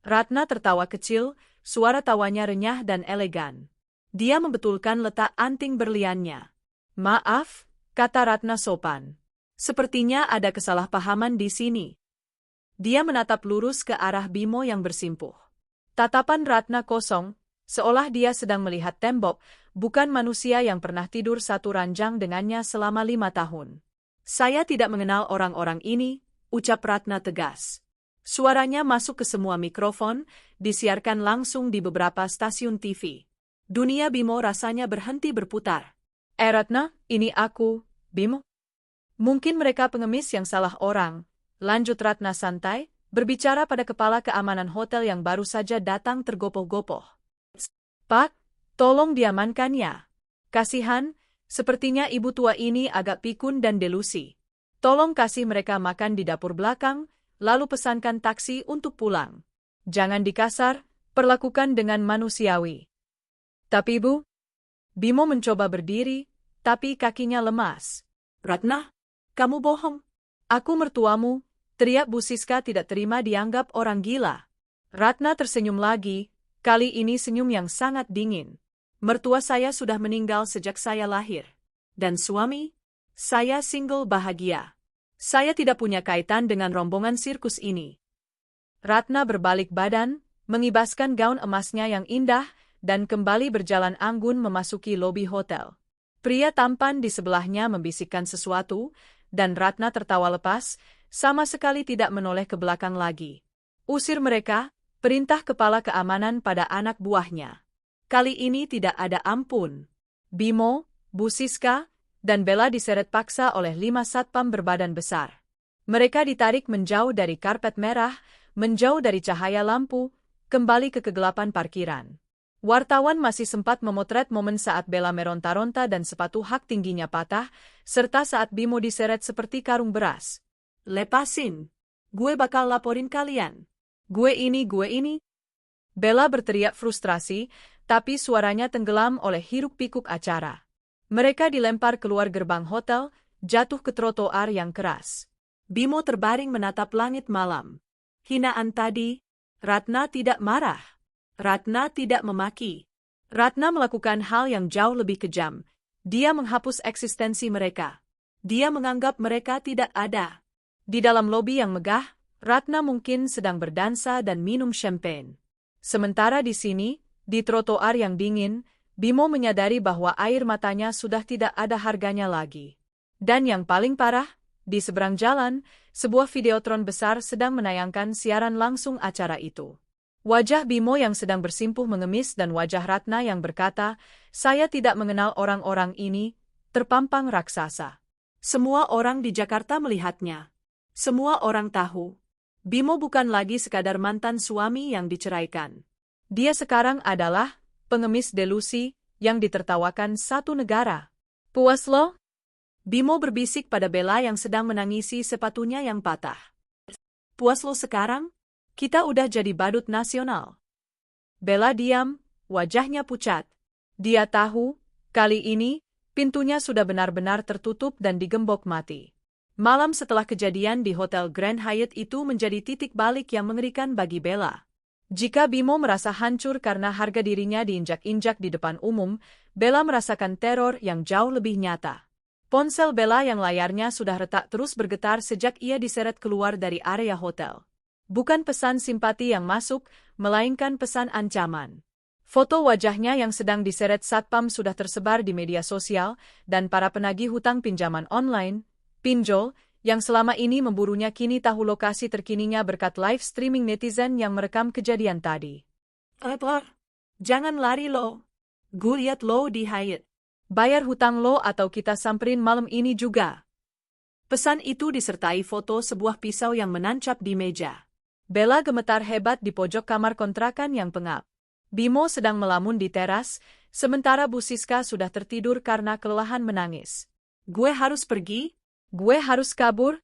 Ratna tertawa kecil, suara tawanya renyah dan elegan. Dia membetulkan letak anting berliannya. "Maaf," kata Ratna sopan. "Sepertinya ada kesalahpahaman di sini." Dia menatap lurus ke arah Bimo yang bersimpuh. Tatapan Ratna kosong, seolah dia sedang melihat tembok, bukan manusia yang pernah tidur satu ranjang dengannya selama 5 tahun. "Saya tidak mengenal orang-orang ini," ucap Ratna tegas. Suaranya masuk ke semua mikrofon, disiarkan langsung di beberapa stasiun TV. Dunia Bimo rasanya berhenti berputar. Ratna, ini aku, Bimo." "Mungkin mereka pengemis yang salah orang," lanjut Ratna santai, berbicara pada kepala keamanan hotel yang baru saja datang tergopoh-gopoh. "Pak, tolong diamankannya. Kasihan, sepertinya ibu tua ini agak pikun dan delusi. Tolong kasih mereka makan di dapur belakang, lalu pesankan taksi untuk pulang. Jangan dikasar, perlakukan dengan manusiawi." "Tapi Bu..." Bimo mencoba berdiri, tapi kakinya lemas. "Ratna, kamu bohong. Aku mertuamu," teriak Bu Siska tidak terima dianggap orang gila. Ratna tersenyum lagi, kali ini senyum yang sangat dingin. "Mertua saya sudah meninggal sejak saya lahir. Dan suami? Saya single bahagia. Saya tidak punya kaitan dengan rombongan sirkus ini." Ratna berbalik badan, mengibaskan gaun emasnya yang indah, dan kembali berjalan anggun memasuki lobi hotel. Pria tampan di sebelahnya membisikkan sesuatu, dan Ratna tertawa lepas, sama sekali tidak menoleh ke belakang lagi. "Usir mereka," perintah kepala keamanan pada anak buahnya. Kali ini tidak ada ampun. Bimo, Bu Siska, dan Bella diseret paksa oleh 5 satpam berbadan besar. Mereka ditarik menjauh dari karpet merah, menjauh dari cahaya lampu, kembali ke kegelapan parkiran. Wartawan masih sempat memotret momen saat Bella meronta-ronta dan sepatu hak tingginya patah, serta saat Bimo diseret seperti karung beras. "Lepasin! Gue bakal laporin kalian. Gue ini. Bella berteriak frustrasi, tapi suaranya tenggelam oleh hiruk-pikuk acara. Mereka dilempar keluar gerbang hotel, jatuh ke trotoar yang keras. Bimo terbaring menatap langit malam. Hinaan tadi, Ratna tidak marah. Ratna tidak memaki. Ratna melakukan hal yang jauh lebih kejam. Dia menghapus eksistensi mereka. Dia menganggap mereka tidak ada. Di dalam lobi yang megah, Ratna mungkin sedang berdansa dan minum champagne. Sementara di sini, di trotoar yang dingin, Bimo menyadari bahwa air matanya sudah tidak ada harganya lagi. Dan yang paling parah, di seberang jalan, sebuah videotron besar sedang menayangkan siaran langsung acara itu. Wajah Bimo yang sedang bersimpuh mengemis dan wajah Ratna yang berkata, "Saya tidak mengenal orang-orang ini," terpampang raksasa. Semua orang di Jakarta melihatnya. Semua orang tahu. Bimo bukan lagi sekadar mantan suami yang diceraikan. Dia sekarang adalah pengemis delusi yang ditertawakan satu negara. Puas lo? Bimo berbisik pada Bella yang sedang menangisi sepatunya yang patah. Puas lo sekarang? Kita udah jadi badut nasional. Bella diam, wajahnya pucat. Dia tahu, kali ini, pintunya sudah benar-benar tertutup dan digembok mati. Malam setelah kejadian di Hotel Grand Hyatt itu menjadi titik balik yang mengerikan bagi Bella. Jika Bimo merasa hancur karena harga dirinya diinjak-injak di depan umum, Bella merasakan teror yang jauh lebih nyata. Ponsel Bella yang layarnya sudah retak terus bergetar sejak ia diseret keluar dari area hotel. Bukan pesan simpati yang masuk, melainkan pesan ancaman. Foto wajahnya yang sedang diseret satpam sudah tersebar di media sosial, dan para penagih hutang pinjaman online, pinjol, yang selama ini memburunya kini tahu lokasi terkininya berkat live streaming netizen yang merekam kejadian tadi. Jangan lari lo. Gue liat lo di Hyatt. Bayar hutang lo atau kita samperin malam ini juga. Pesan itu disertai foto sebuah pisau yang menancap di meja. Bella gemetar hebat di pojok kamar kontrakan yang pengap. Bimo sedang melamun di teras, sementara Bu Siska sudah tertidur karena kelelahan menangis. Gue harus pergi? Gue harus kabur?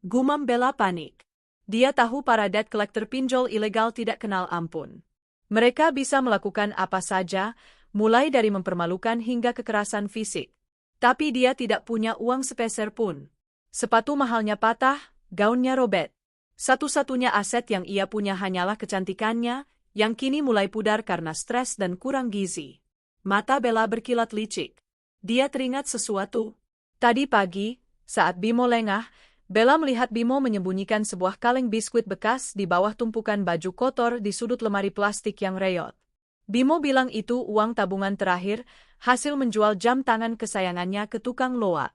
Gumam Bella panik. Dia tahu para debt collector pinjol ilegal tidak kenal ampun. Mereka bisa melakukan apa saja, mulai dari mempermalukan hingga kekerasan fisik. Tapi dia tidak punya uang sepeser pun. Sepatu mahalnya patah, gaunnya robek. Satu-satunya aset yang ia punya hanyalah kecantikannya, yang kini mulai pudar karena stres dan kurang gizi. Mata Bella berkilat licik. Dia teringat sesuatu. Tadi pagi, saat Bimo lengah, Bella melihat Bimo menyembunyikan sebuah kaleng biskuit bekas di bawah tumpukan baju kotor di sudut lemari plastik yang reyot. Bimo bilang itu uang tabungan terakhir, hasil menjual jam tangan kesayangannya ke tukang loak.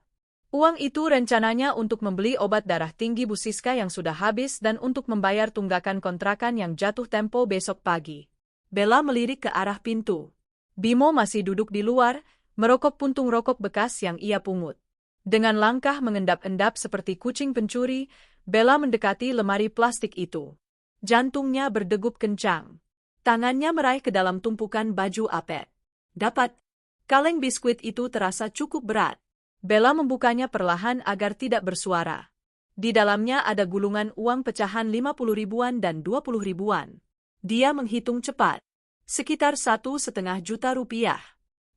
Uang itu rencananya untuk membeli obat darah tinggi Bu Siska yang sudah habis dan untuk membayar tunggakan kontrakan yang jatuh tempo besok pagi. Bella melirik ke arah pintu. Bimo masih duduk di luar, merokok puntung rokok bekas yang ia pungut. Dengan langkah mengendap-endap seperti kucing pencuri, Bella mendekati lemari plastik itu. Jantungnya berdegup kencang. Tangannya meraih ke dalam tumpukan baju apet. Dapat. Kaleng biskuit itu terasa cukup berat. Bella membukanya perlahan agar tidak bersuara. Di dalamnya ada gulungan uang pecahan 50 ribuan dan 20 ribuan. Dia menghitung cepat. Sekitar 1,5 juta rupiah.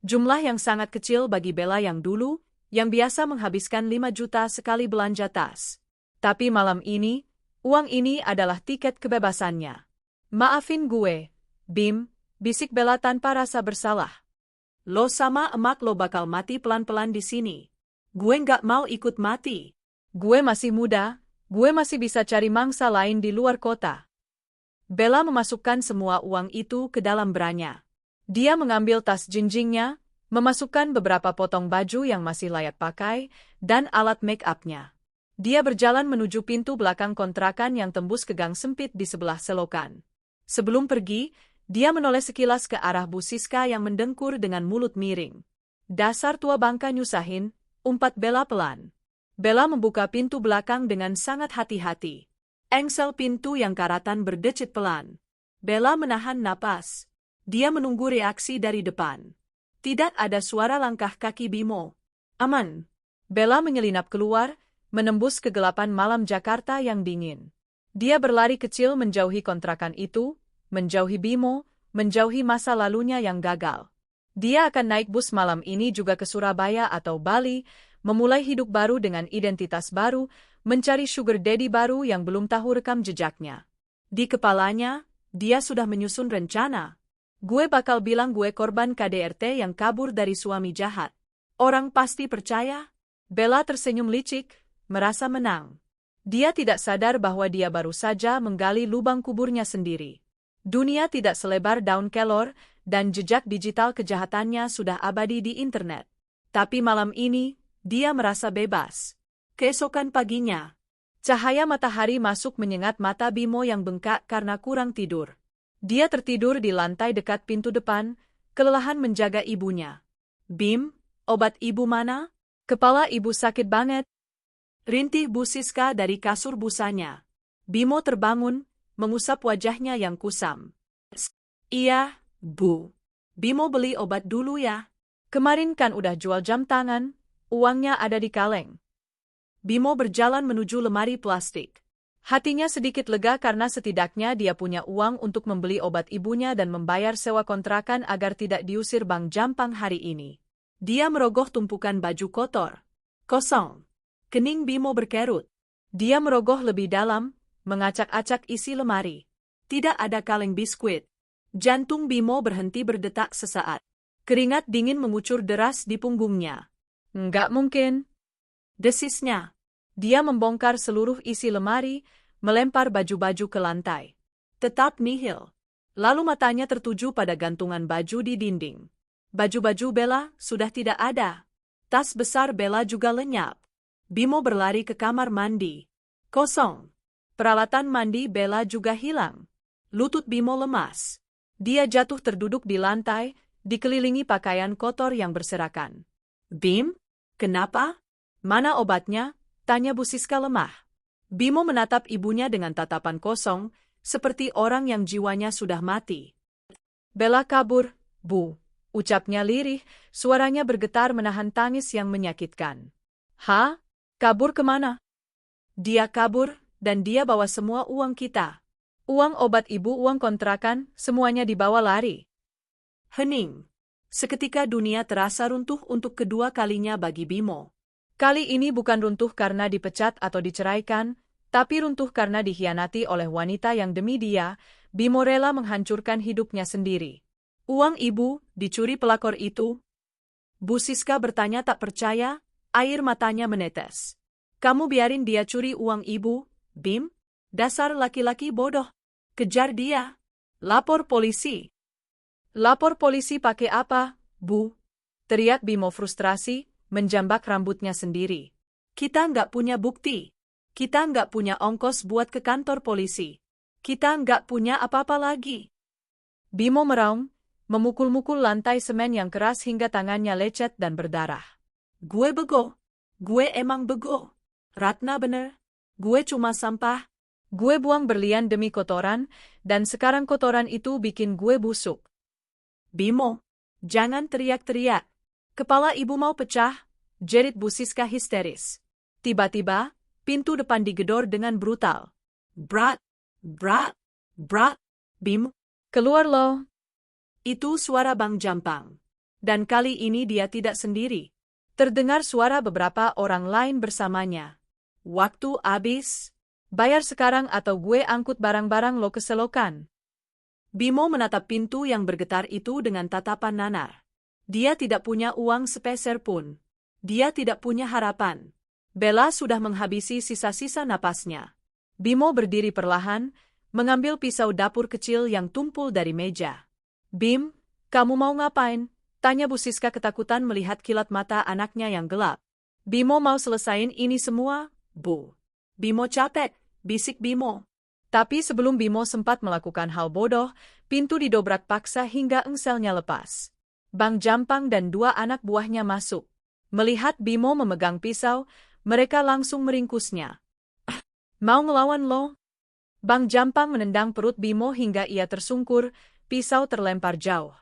Jumlah yang sangat kecil bagi Bella yang dulu, yang biasa menghabiskan 5 juta sekali belanja tas. Tapi malam ini, uang ini adalah tiket kebebasannya. Maafin gue, Bim, bisik Bella tanpa rasa bersalah. Lo sama emak lo bakal mati pelan-pelan di sini. Gue nggak mau ikut mati. Gue masih muda, gue masih bisa cari mangsa lain di luar kota. Bella memasukkan semua uang itu ke dalam branya. Dia mengambil tas jinjingnya, memasukkan beberapa potong baju yang masih layak pakai, dan alat make-up-nya. Dia berjalan menuju pintu belakang kontrakan yang tembus ke gang sempit di sebelah selokan. Sebelum pergi, dia menoleh sekilas ke arah Bu Siska yang mendengkur dengan mulut miring. Dasar tua bangka nyusahin, umpat Bella pelan. Bella membuka pintu belakang dengan sangat hati-hati. Engsel pintu yang karatan berdecit pelan. Bella menahan napas. Dia menunggu reaksi dari depan. Tidak ada suara langkah kaki Bimo. Aman. Bella menyelinap keluar, menembus kegelapan malam Jakarta yang dingin. Dia berlari kecil menjauhi kontrakan itu, menjauhi Bimo, menjauhi masa lalunya yang gagal. Dia akan naik bus malam ini juga ke Surabaya atau Bali, memulai hidup baru dengan identitas baru, mencari sugar daddy baru yang belum tahu rekam jejaknya. Di kepalanya, dia sudah menyusun rencana. Gue bakal bilang gue korban KDRT yang kabur dari suami jahat. Orang pasti percaya. Bella tersenyum licik, merasa menang. Dia tidak sadar bahwa dia baru saja menggali lubang kuburnya sendiri. Dunia tidak selebar daun kelor, dan jejak digital kejahatannya sudah abadi di internet. Tapi malam ini, dia merasa bebas. Keesokan paginya, cahaya matahari masuk menyengat mata Bimo yang bengkak karena kurang tidur. Dia tertidur di lantai dekat pintu depan, kelelahan menjaga ibunya. Bim, obat ibu mana? Kepala ibu sakit banget. Rintih Bu Siska dari kasur busanya. Bimo terbangun, mengusap wajahnya yang kusam. Iya, Bu. Bimo beli obat dulu ya. Kemarin kan udah jual jam tangan, uangnya ada di kaleng. Bimo berjalan menuju lemari plastik. Hatinya sedikit lega karena setidaknya dia punya uang untuk membeli obat ibunya dan membayar sewa kontrakan agar tidak diusir Bang Jampang hari ini. Dia merogoh tumpukan baju kotor. Kosong. Kening Bimo berkerut. Dia merogoh lebih dalam, mengacak-acak isi lemari. Tidak ada kaleng biskuit. Jantung Bimo berhenti berdetak sesaat. Keringat dingin mengucur deras di punggungnya. Nggak mungkin. Desisnya. Dia membongkar seluruh isi lemari, melempar baju-baju ke lantai. Tetap nihil. Lalu matanya tertuju pada gantungan baju di dinding. Baju-baju Bella sudah tidak ada. Tas besar Bella juga lenyap. Bimo berlari ke kamar mandi. Kosong. Peralatan mandi Bella juga hilang. Lutut Bimo lemas. Dia jatuh terduduk di lantai, dikelilingi pakaian kotor yang berserakan. Bim, kenapa? Mana obatnya? Tanya Bu Siska lemah. Bimo menatap ibunya dengan tatapan kosong, seperti orang yang jiwanya sudah mati. Bella kabur, Bu. Ucapnya lirih, suaranya bergetar menahan tangis yang menyakitkan. Hah? Kabur kemana? Dia kabur, dan dia bawa semua uang kita. Uang obat ibu, uang kontrakan, semuanya dibawa lari. Hening. Seketika dunia terasa runtuh untuk kedua kalinya bagi Bimo. Kali ini bukan runtuh karena dipecat atau diceraikan, tapi runtuh karena dikhianati oleh wanita yang demi dia, Bimo rela menghancurkan hidupnya sendiri. Uang ibu dicuri pelakor itu? Bu Siska bertanya tak percaya, air matanya menetes. Kamu biarin dia curi uang ibu, Bim? Dasar laki-laki bodoh. Kejar dia. Lapor polisi. Lapor polisi pakai apa, Bu? Teriak Bimo frustrasi, menjambak rambutnya sendiri. Kita nggak punya bukti. Kita nggak punya ongkos buat ke kantor polisi. Kita nggak punya apa-apa lagi. Bimo meraung, memukul-mukul lantai semen yang keras hingga tangannya lecet dan berdarah. Gue bego. Gue emang bego. Ratna bener. Gue cuma sampah. Gue buang berlian demi kotoran, dan sekarang kotoran itu bikin gue busuk. Bimo, jangan teriak-teriak. Kepala ibu mau pecah, jerit Bu Siska histeris. Tiba-tiba, pintu depan digedor dengan brutal. Brat, brat, brat, Bim. Keluar lo. Itu suara Bang Jampang. Dan kali ini dia tidak sendiri. Terdengar suara beberapa orang lain bersamanya. Waktu habis. Bayar sekarang atau gue angkut barang-barang lo ke selokan. Bimo menatap pintu yang bergetar itu dengan tatapan nanar. Dia tidak punya uang sepeser pun. Dia tidak punya harapan. Bella sudah menghabisi sisa-sisa napasnya. Bimo berdiri perlahan, mengambil pisau dapur kecil yang tumpul dari meja. Bim, kamu mau ngapain? Tanya Bu Siska ketakutan melihat kilat mata anaknya yang gelap. Bimo mau selesain ini semua, Bu. Bimo capek, bisik Bimo. Tapi sebelum Bimo sempat melakukan hal bodoh, pintu didobrak paksa hingga engselnya lepas. Bang Jampang dan dua anak buahnya masuk. Melihat Bimo memegang pisau, mereka langsung meringkusnya. Mau ngelawan lo? Bang Jampang menendang perut Bimo hingga ia tersungkur, pisau terlempar jauh.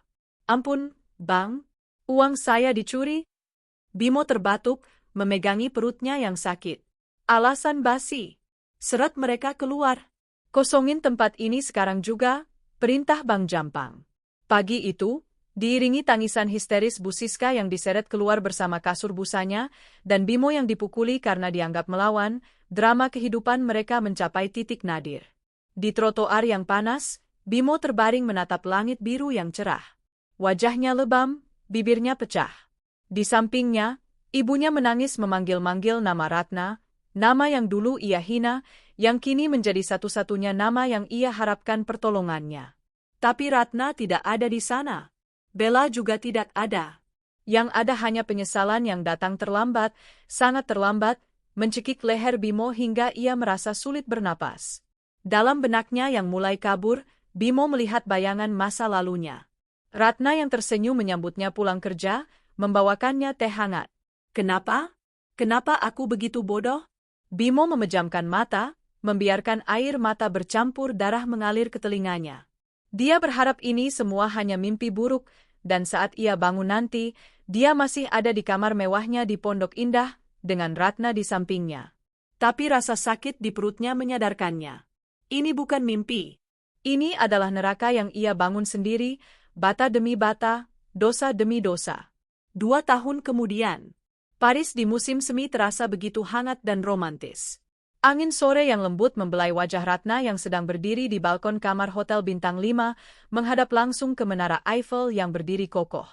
Ampun, Bang. Uang saya dicuri? Bimo terbatuk, memegangi perutnya yang sakit. Alasan basi. Seret mereka keluar. Kosongin tempat ini sekarang juga, perintah Bang Jampang. Pagi itu, diiringi tangisan histeris Bu Siska yang diseret keluar bersama kasur busanya, dan Bimo yang dipukuli karena dianggap melawan, drama kehidupan mereka mencapai titik nadir. Di trotoar yang panas, Bimo terbaring menatap langit biru yang cerah. Wajahnya lebam, bibirnya pecah. Di sampingnya, ibunya menangis memanggil-manggil nama Ratna, nama yang dulu ia hina, yang kini menjadi satu-satunya nama yang ia harapkan pertolongannya. Tapi Ratna tidak ada di sana. Bella juga tidak ada. Yang ada hanya penyesalan yang datang terlambat, sangat terlambat, mencekik leher Bimo hingga ia merasa sulit bernapas. Dalam benaknya yang mulai kabur, Bimo melihat bayangan masa lalunya. Ratna yang tersenyum menyambutnya pulang kerja, membawakannya teh hangat. Kenapa? Kenapa aku begitu bodoh? Bimo memejamkan mata, membiarkan air mata bercampur darah mengalir ke telinganya. Dia berharap ini semua hanya mimpi buruk, dan saat ia bangun nanti, dia masih ada di kamar mewahnya di Pondok Indah, dengan Ratna di sampingnya. Tapi rasa sakit di perutnya menyadarkannya. Ini bukan mimpi. Ini adalah neraka yang ia bangun sendiri, bata demi bata, dosa demi dosa. 2 tahun kemudian, Paris di musim semi terasa begitu hangat dan romantis. Angin sore yang lembut membelai wajah Ratna yang sedang berdiri di balkon kamar Hotel Bintang 5, menghadap langsung ke Menara Eiffel yang berdiri kokoh.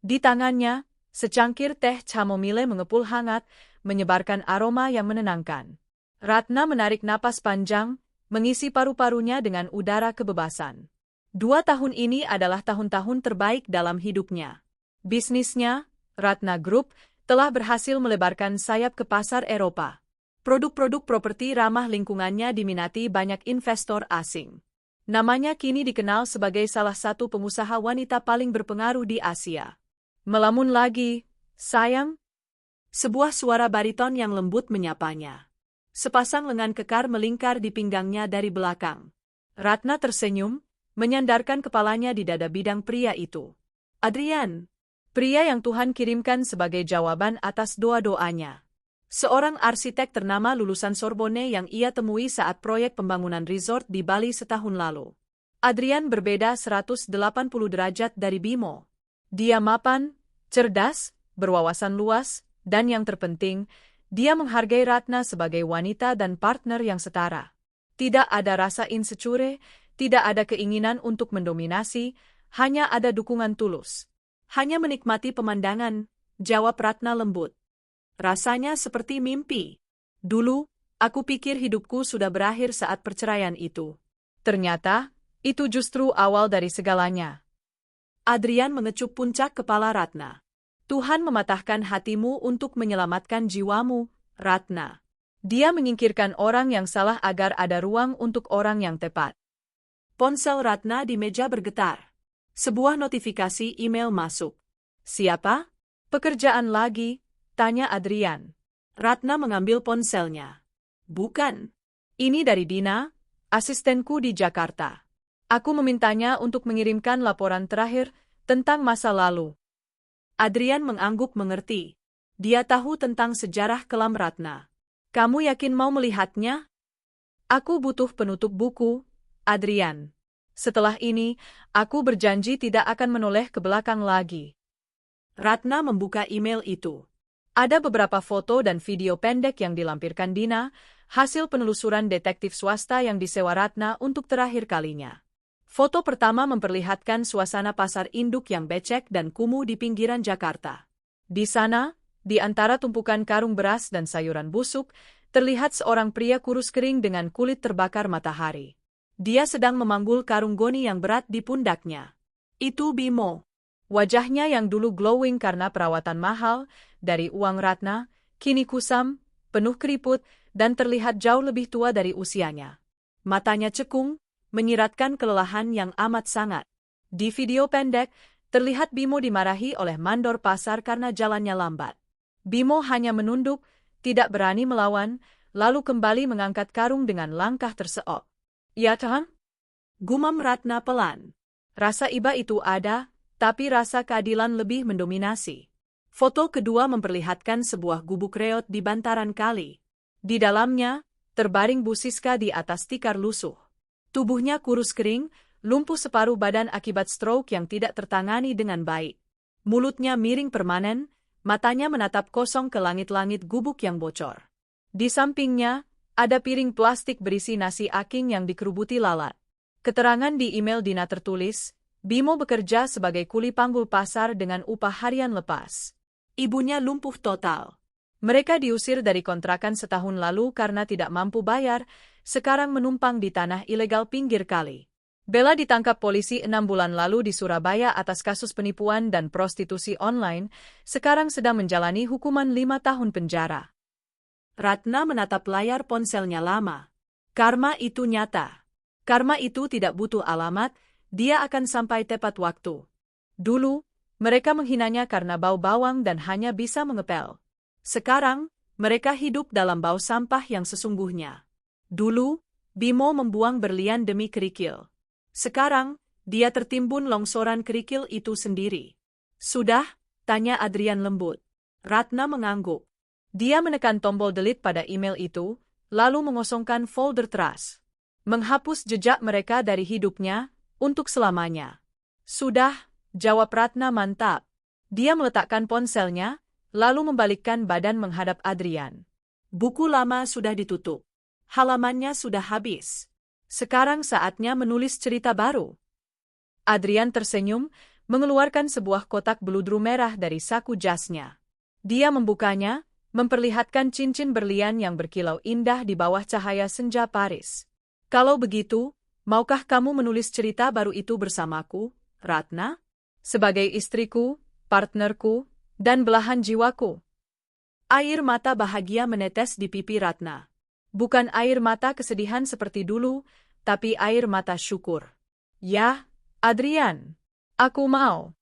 Di tangannya, secangkir teh chamomile mengepul hangat, menyebarkan aroma yang menenangkan. Ratna menarik napas panjang, mengisi paru-parunya dengan udara kebebasan. 2 tahun ini adalah tahun-tahun terbaik dalam hidupnya. Bisnisnya, Ratna Group, telah berhasil melebarkan sayap ke pasar Eropa. Produk-produk properti ramah lingkungannya diminati banyak investor asing. Namanya kini dikenal sebagai salah satu pengusaha wanita paling berpengaruh di Asia. Melamun lagi, sayang? Sebuah suara bariton yang lembut menyapanya. Sepasang lengan kekar melingkar di pinggangnya dari belakang. Ratna tersenyum, menyandarkan kepalanya di dada bidang pria itu. Adrian, pria yang Tuhan kirimkan sebagai jawaban atas doa-doanya. Seorang arsitek ternama lulusan Sorbonne yang ia temui saat proyek pembangunan resort di Bali setahun lalu. Adrian berbeda 180 derajat dari Bimo. Dia mapan, cerdas, berwawasan luas, dan yang terpenting, dia menghargai Ratna sebagai wanita dan partner yang setara. Tidak ada rasa insecure, tidak ada keinginan untuk mendominasi, hanya ada dukungan tulus. Hanya menikmati pemandangan, jawab Ratna lembut. Rasanya seperti mimpi. Dulu, aku pikir hidupku sudah berakhir saat perceraian itu. Ternyata, itu justru awal dari segalanya. Adrian mengecup puncak kepala Ratna. Tuhan mematahkan hatimu untuk menyelamatkan jiwamu, Ratna. Dia menyingkirkan orang yang salah agar ada ruang untuk orang yang tepat. Ponsel Ratna di meja bergetar. Sebuah notifikasi email masuk. Siapa? Pekerjaan lagi? Tanya Adrian. Ratna mengambil ponselnya. Bukan. Ini dari Dina, asistenku di Jakarta. Aku memintanya untuk mengirimkan laporan terakhir tentang masa lalu. Adrian mengangguk mengerti. Dia tahu tentang sejarah kelam Ratna. Kamu yakin mau melihatnya? Aku butuh penutup buku, Adrian. Setelah ini, aku berjanji tidak akan menoleh ke belakang lagi. Ratna membuka email itu. Ada beberapa foto dan video pendek yang dilampirkan Dina, hasil penelusuran detektif swasta yang disewa Ratna untuk terakhir kalinya. Foto pertama memperlihatkan suasana pasar induk yang becek dan kumuh di pinggiran Jakarta. Di sana, di antara tumpukan karung beras dan sayuran busuk, terlihat seorang pria kurus kering dengan kulit terbakar matahari. Dia sedang memanggul karung goni yang berat di pundaknya. Itu Bimo. Wajahnya yang dulu glowing karena perawatan mahal, dari uang Ratna, kini kusam, penuh keriput, dan terlihat jauh lebih tua dari usianya. Matanya cekung, menyiratkan kelelahan yang amat sangat. Di video pendek, terlihat Bimo dimarahi oleh mandor pasar karena jalannya lambat. Bimo hanya menunduk, tidak berani melawan, lalu kembali mengangkat karung dengan langkah terseok. Ya Tuhan? Gumam Ratna pelan. Rasa iba itu ada, tapi rasa keadilan lebih mendominasi. Foto kedua memperlihatkan sebuah gubuk reot di bantaran kali. Di dalamnya, terbaring Bu Siska di atas tikar lusuh. Tubuhnya kurus kering, lumpuh separuh badan akibat stroke yang tidak tertangani dengan baik. Mulutnya miring permanen, matanya menatap kosong ke langit-langit gubuk yang bocor. Di sampingnya, ada piring plastik berisi nasi aking yang dikerubuti lalat. Keterangan di email Dina tertulis, Bimo bekerja sebagai kuli panggul pasar dengan upah harian lepas. Ibunya lumpuh total. Mereka diusir dari kontrakan setahun lalu karena tidak mampu bayar, sekarang menumpang di tanah ilegal pinggir kali. Bella ditangkap polisi 6 bulan lalu di Surabaya atas kasus penipuan dan prostitusi online, sekarang sedang menjalani hukuman 5 tahun penjara. Ratna menatap layar ponselnya lama. Karma itu nyata. Karma itu tidak butuh alamat, dia akan sampai tepat waktu. Dulu, mereka menghinanya karena bau bawang dan hanya bisa mengepel. Sekarang, mereka hidup dalam bau sampah yang sesungguhnya. Dulu, Bimo membuang berlian demi kerikil. Sekarang, dia tertimbun longsoran kerikil itu sendiri. Sudah? Tanya Adrian lembut. Ratna mengangguk. Dia menekan tombol delete pada email itu, lalu mengosongkan folder trash. Menghapus jejak mereka dari hidupnya, untuk selamanya. Sudah, jawab Ratna mantap. Dia meletakkan ponselnya, lalu membalikkan badan menghadap Adrian. Buku lama sudah ditutup. Halamannya sudah habis. Sekarang saatnya menulis cerita baru. Adrian tersenyum, mengeluarkan sebuah kotak beludru merah dari saku jasnya. Dia membukanya, memperlihatkan cincin berlian yang berkilau indah di bawah cahaya senja Paris. Kalau begitu, maukah kamu menulis cerita baru itu bersamaku, Ratna? Sebagai istriku, partnerku, dan belahan jiwaku. Air mata bahagia menetes di pipi Ratna. Bukan air mata kesedihan seperti dulu, tapi air mata syukur. Ya, Adrian, aku mau.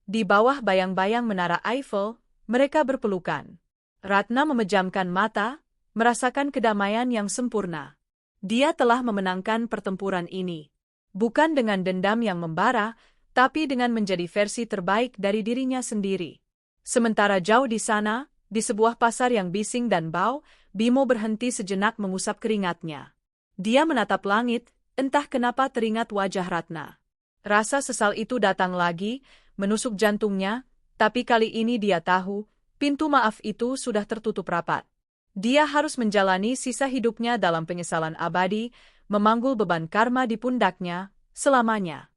Di bawah bayang-bayang menara Eiffel, mereka berpelukan. Ratna memejamkan mata, merasakan kedamaian yang sempurna. Dia telah memenangkan pertempuran ini. Bukan dengan dendam yang membara, tapi dengan menjadi versi terbaik dari dirinya sendiri. Sementara jauh di sana, di sebuah pasar yang bising dan bau, Bimo berhenti sejenak mengusap keringatnya. Dia menatap langit, entah kenapa teringat wajah Ratna. Rasa sesal itu datang lagi, menusuk jantungnya, tapi kali ini dia tahu, pintu maaf itu sudah tertutup rapat. Dia harus menjalani sisa hidupnya dalam penyesalan abadi, memanggul beban karma di pundaknya, selamanya.